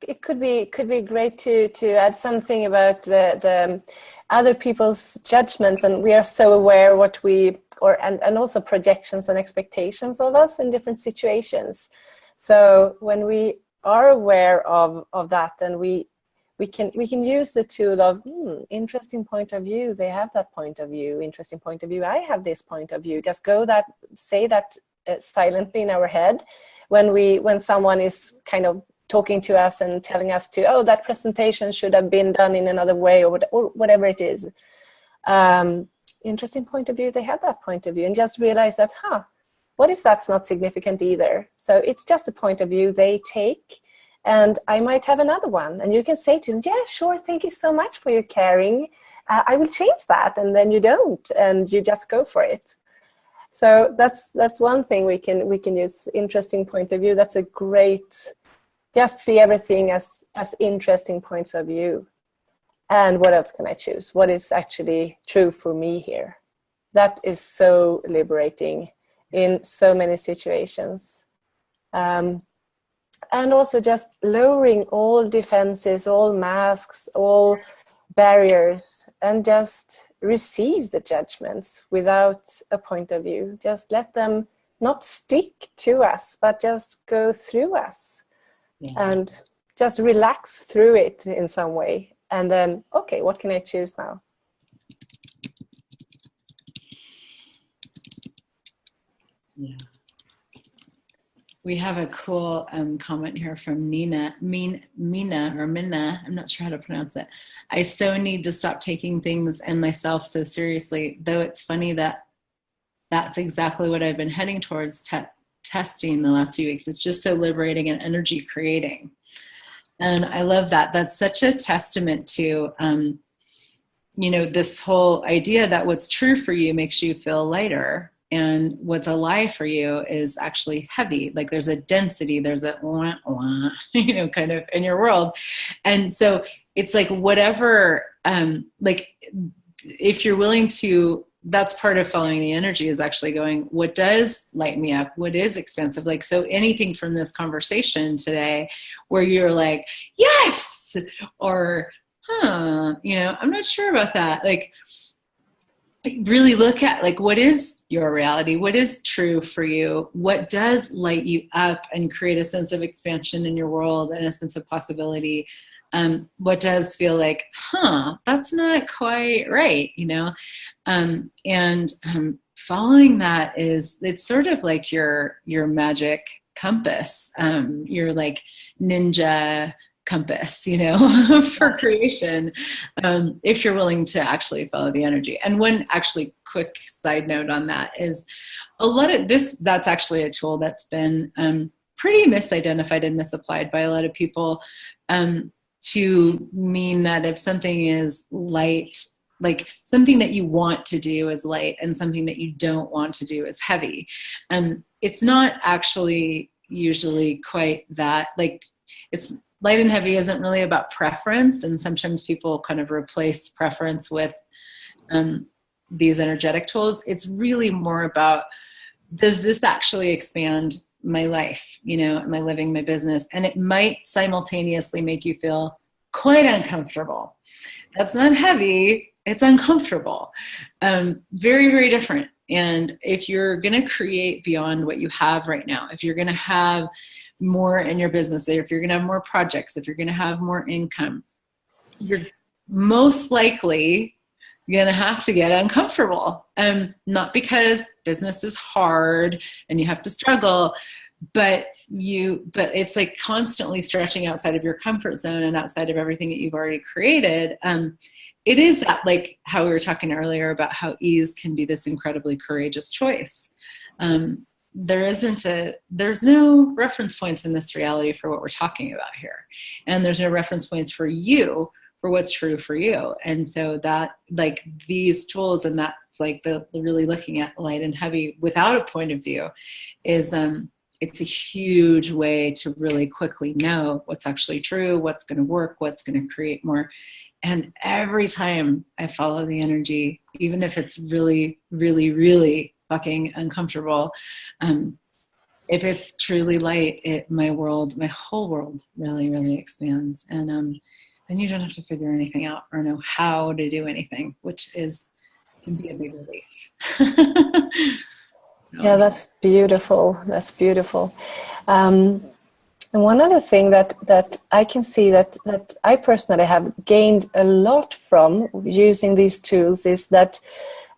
Speaker 2: it could be great to add something about the other people's judgments, and we are so aware and also projections and expectations of us in different situations. So when we are aware of that, and we can use the tool of interesting point of view. They have that point of view. Interesting point of view. I have this point of view. Just say that silently in our head when someone is kind of talking to us and telling us that presentation should have been done in another way, or whatever it is. Interesting point of view. They have that point of view, and just realize that, what if that's not significant either? So it's just a point of view they take. And I might have another one. And you can say to them, yeah, sure, thank you so much for your caring. I will change that. And then you don't, and you just go for it. So that's one thing we can use. Interesting point of view. That's a great, just see everything as interesting points of view. And what else can I choose? What is actually true for me here? That is so liberating in so many situations. And also just lowering all defenses, all masks, all barriers, and just receive the judgments without a point of view. Just let them not stick to us, but just go through us. Yeah. And just relax through it in some way. And then, okay, what can I choose now?
Speaker 1: Yeah. We have a cool comment here from Mina, I'm not sure how to pronounce it. I so need to stop taking things and myself so seriously, though it's funny that that's exactly what I've been heading towards testing the last few weeks. It's just so liberating and energy creating. And I love that. That's such a testament to, this whole idea that what's true for you makes you feel lighter. And what's a lie for you is actually heavy. Like there's a density, there's a kind of in your world. And so it's like whatever, like if you're willing to, that's part of following the energy, is actually going, what does light me up? What is expansive? Like, so anything from this conversation today where you're like, yes, or, I'm not sure about that. Like, really look at like, what is your reality? What is true for you? What does light you up and create a sense of expansion in your world and a sense of possibility? What does feel like, that's not quite right, and following that it's sort of like your magic compass, your like ninja compass, you know, for creation, if you're willing to actually follow the energy. And one actually quick side note on that is a lot of this, that's actually a tool that's been pretty misidentified and misapplied by a lot of people, to mean that if something is light, like something that you want to do is light and something that you don't want to do is heavy. It's not actually usually quite that. Like, it's light and heavy isn't really about preference, and sometimes people kind of replace preference with these energetic tools. It's really more about, does this actually expand my life? You know, am I living my business? And it might simultaneously make you feel quite uncomfortable. That's not heavy, it's uncomfortable. Very, very different. And if you're going to create beyond what you have right now, if you're going to have more in your business, if you're going to have more projects, if you're going to have more income, you're most likely going to have to get uncomfortable. Not because business is hard and you have to struggle, but it's like constantly stretching outside of your comfort zone and outside of everything that you've already created. It is that, like how we were talking earlier about how ease can be this incredibly courageous choice. There's no reference points in this reality for what we're talking about here. And there's no reference points for you for what's true for you. And so that, like, these tools and that, like the really looking at light and heavy without a point of view is, it's a huge way to really quickly know what's actually true, what's going to work, what's going to create more. And every time I follow the energy, even if it's really, really, really fucking uncomfortable, if it's truly light, my whole world really, really expands. And then you don't have to figure anything out or know how to do anything, which can be a big relief.
Speaker 2: Yeah, that's beautiful. That's beautiful. And one other thing that I can see that I personally have gained a lot from using these tools is that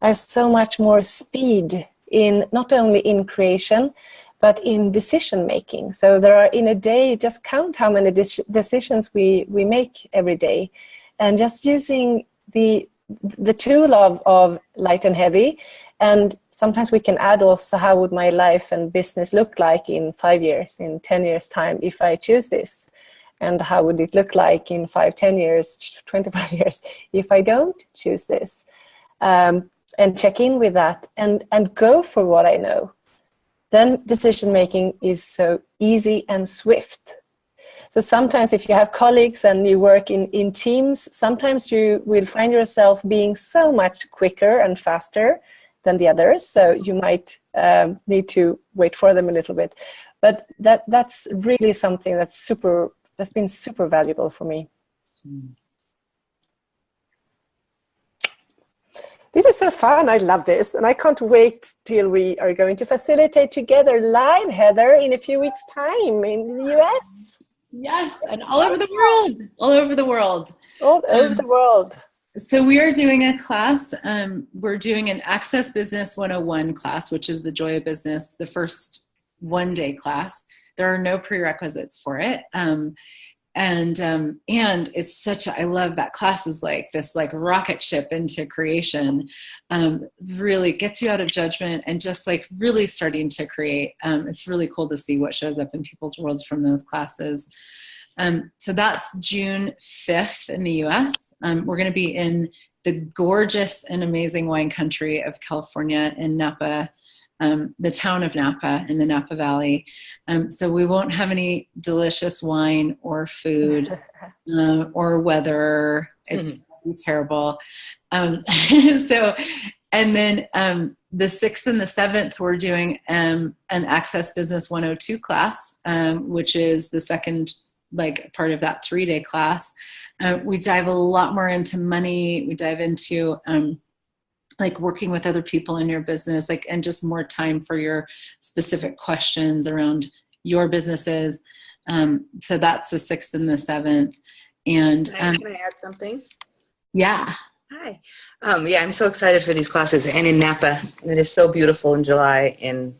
Speaker 2: I have so much more speed in not only in creation, but in decision making. So there are in a day, just count how many decisions we make every day, and just using the tool of light and heavy. And sometimes we can add also, how would my life and business look like in 5 years, in 10 years time, if I choose this? And how would it look like in 5, 10 years, 25 years, if I don't choose this? And check in with that and go for what I know. Then decision making is so easy and swift. So sometimes if you have colleagues and you work in teams, sometimes you will find yourself being so much quicker and faster than the others. So you might need to wait for them a little bit. But that's really something that's been super valuable for me. This is so fun. I love this. And I can't wait till we are going to facilitate together live, Heather, in a few weeks' time in the US.
Speaker 1: Yes, and all over the world. All over the world.
Speaker 2: All over the world.
Speaker 1: So we are doing a class. We're doing an Access Business 101 class, which is the Joy of Business, the first one-day class. There are no prerequisites for it. And it's I love that class is like this like rocket ship into creation, really gets you out of judgment and just like really starting to create. It's really cool to see what shows up in people's worlds from those classes. So that's June 5th in the US. We're going to be in the gorgeous and amazing wine country of California in Napa, the town of Napa in the Napa Valley. So we won't have any delicious wine or food or weather. It's terrible. And then the 6th and the 7th, we're doing an Access Business 102 class, which is the second part of that 3-day class. We dive a lot more into money. We dive into working with other people in your business, and just more time for your specific questions around your businesses. So that's the 6th and the 7th. And
Speaker 4: can I add something?
Speaker 1: Yeah.
Speaker 4: Hi. I'm so excited for these classes, and in Napa. It is so beautiful in July in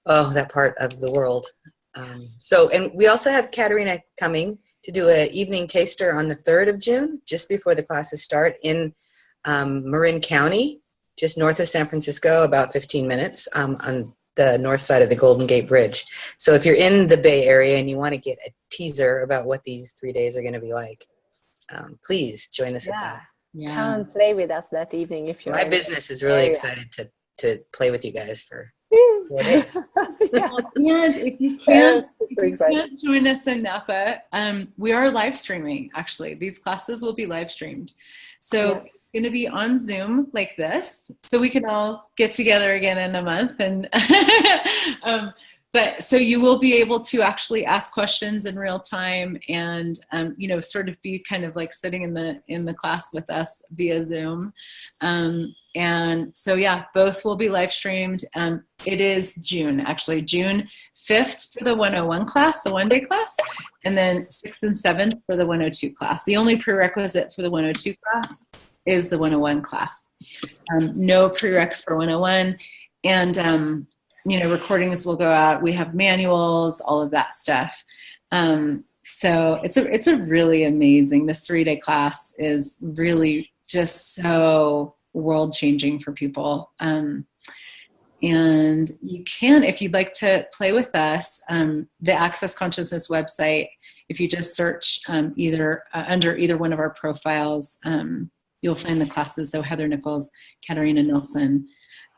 Speaker 4: that part of the world. And we also have Katarina coming to do an evening taster on the 3rd of June, just before the classes start, in Marin County, just north of San Francisco, about 15 minutes on the north side of the Golden Gate Bridge. So if you're in the Bay Area and you want to get a teaser about what these 3 days are going to be like, please join us at that.
Speaker 2: Yeah. Come and play with us that evening if you're.
Speaker 4: My business is really excited to play with you guys for 4 days.
Speaker 1: And if you can't join us in Napa, we are live streaming. Actually, these classes will be live streamed, so it's going to be on Zoom like this, so we can all get together again in a month. And but so you will be able to actually ask questions in real time, and sort of be kind of like sitting in the class with us via Zoom. And so both will be live streamed. It is June 5th for the 101 class, the 1-day class, and then 6th and 7th for the 102 class. The only prerequisite for the 102 class is the 101 class. No prereqs for 101, and recordings will go out. We have manuals, all of that stuff. So it's a really amazing. This 3-day class is really just so world-changing for people. And you can, if you'd like to play with us, the Access Consciousness website, if you just search either under either one of our profiles, you'll find the classes. So Heather Nichols, Katarina Nilsson,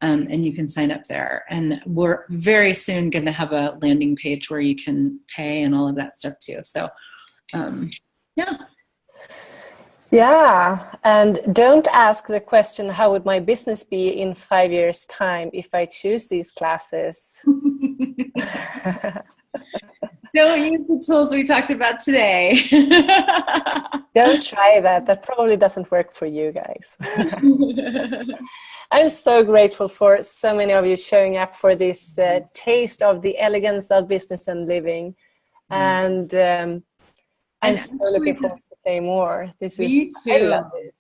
Speaker 1: and you can sign up there. And we're very soon going to have a landing page where you can pay and all of that stuff too. So,
Speaker 2: Yeah, and don't ask the question, how would my business be in 5 years' time if I choose these classes?
Speaker 1: Don't use the tools we talked about today.
Speaker 2: Don't try that. That probably doesn't work for you guys. I'm so grateful for so many of you showing up for this taste of the elegance of business and living. And I'm so looking forward to say more. This
Speaker 1: me
Speaker 2: is
Speaker 1: too.
Speaker 2: I love it.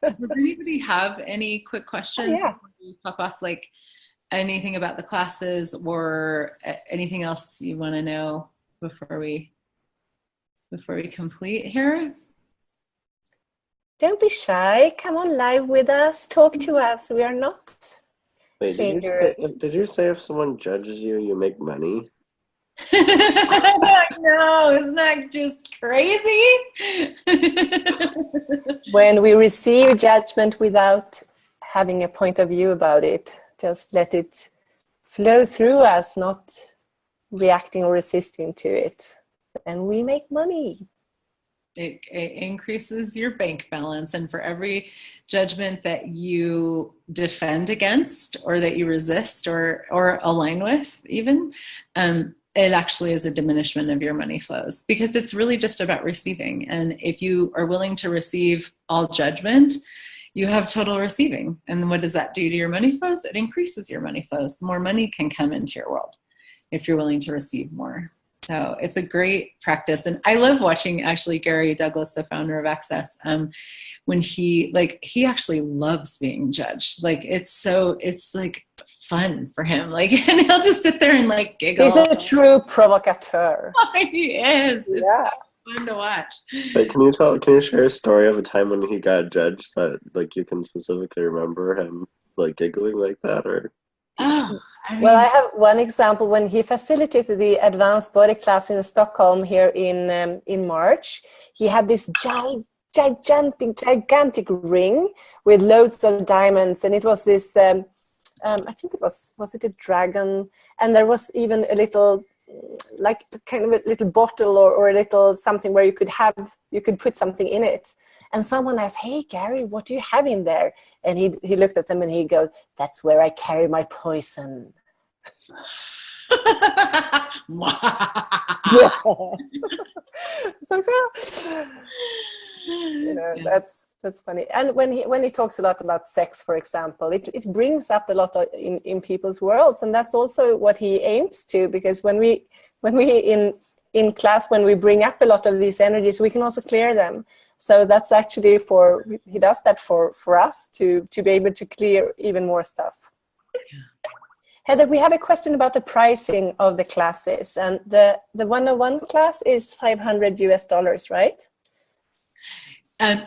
Speaker 1: Does anybody have any quick questions before we pop off, like anything about the classes or anything else you want to know before we complete here?
Speaker 2: Don't be shy. Come on live with us. Talk to us. We are not.
Speaker 3: Wait, did you say if someone judges you, you make money?
Speaker 1: No, isn't that just crazy?
Speaker 2: When we receive judgment without having a point of view about it, just let it flow through us, not reacting or resisting to it, and we make money.
Speaker 1: It increases your bank balance, and for every judgment that you defend against or that you resist or align with even, it actually is a diminishment of your money flows, because it's really just about receiving. And if you are willing to receive all judgment, you have total receiving. And what does that do to your money flows? It increases your money flows. More money can come into your world if you're willing to receive more. So it's a great practice. And I love watching actually Gary Douglas, the founder of Access, when he actually loves being judged. Like it's like fun for him. Like, and he'll just sit there and like giggle.
Speaker 2: He's a true provocateur.
Speaker 1: He is. It's so fun to watch.
Speaker 3: Wait, can you share a story of a time when he got judged that like you can specifically remember him like giggling like that, or?
Speaker 1: Oh,
Speaker 2: well, I have one example. When he facilitated the advanced body class in Stockholm here in March, he had this gigantic ring with loads of diamonds, and it was this I think it was it a dragon, and there was even a little like kind of a little bottle or a little something where you could put something in it. And someone asked, "Hey Gary, what do you have in there?" And he looked at them and he goes, "That's where I carry my poison." So that's funny. And when he talks a lot about sex, for example, it brings up a lot in people's worlds, and that's also what he aims to, because when we in class, when we bring up a lot of these energies, we can also clear them. So that's actually he does that for us to be able to clear even more stuff. Heather, we have a question about the pricing of the classes, and the 101 class is $500 US, right?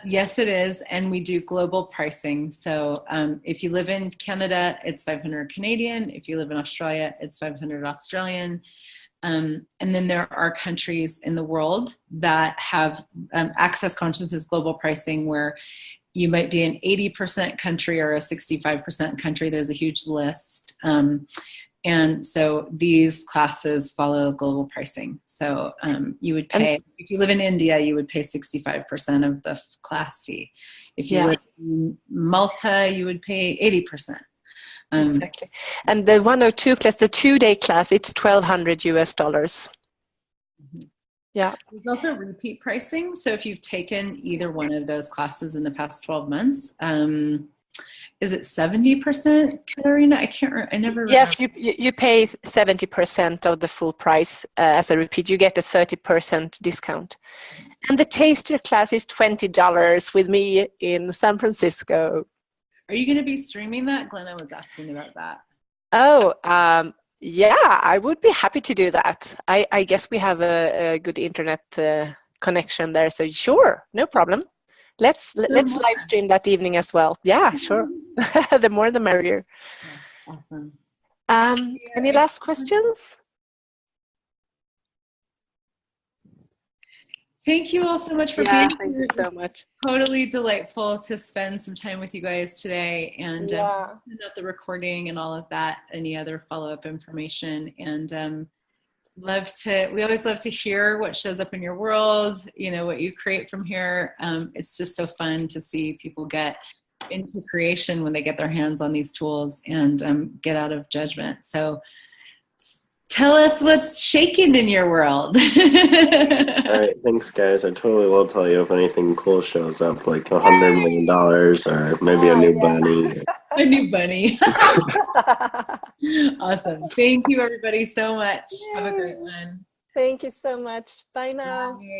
Speaker 1: Yes, it is, and we do global pricing. So if you live in Canada, it's 500 Canadian. If you live in Australia, it's 500 Australian. And then there are countries in the world that have access consciousness global pricing, where you might be an 80% country or a 65% country. There's a huge list. And so these classes follow global pricing. So you would pay, if you live in India, you would pay 65% of the class fee. If you live in Malta, you would pay 80%.
Speaker 2: Exactly. And the 102 class, the 2-day class, it's $1,200 US. Yeah.
Speaker 1: There's also repeat pricing. So if you've taken either one of those classes in the past 12 months, is it 70%, Katarina? I never remember.
Speaker 2: Yes, you pay 70% of the full price as a repeat. You get a 30% discount. And the taster class is $20 with me in San Francisco.
Speaker 1: Are you going to be streaming that? Glenna was asking about that.
Speaker 2: Oh, yeah, I would be happy to do that. I guess we have a good internet connection there, so sure, no problem. Let's live stream that evening as well. Yeah, sure. The more the merrier.
Speaker 1: Awesome.
Speaker 2: Any last questions?
Speaker 1: Thank you all so much for being here.
Speaker 2: Thank you so much.
Speaker 1: Totally delightful to spend some time with you guys today, and send out the recording and all of that, any other follow-up information. And we always love to hear what shows up in your world, what you create from here. It's just so fun to see people get into creation when they get their hands on these tools and get out of judgment. So tell us what's shaking in your world.
Speaker 3: All right, thanks guys. I totally will tell you if anything cool shows up, like $100 million or maybe a new bunny.
Speaker 1: A new bunny. Awesome. Thank you everybody so much. Have a great one.
Speaker 2: Thank you so much. Bye now.
Speaker 1: Bye.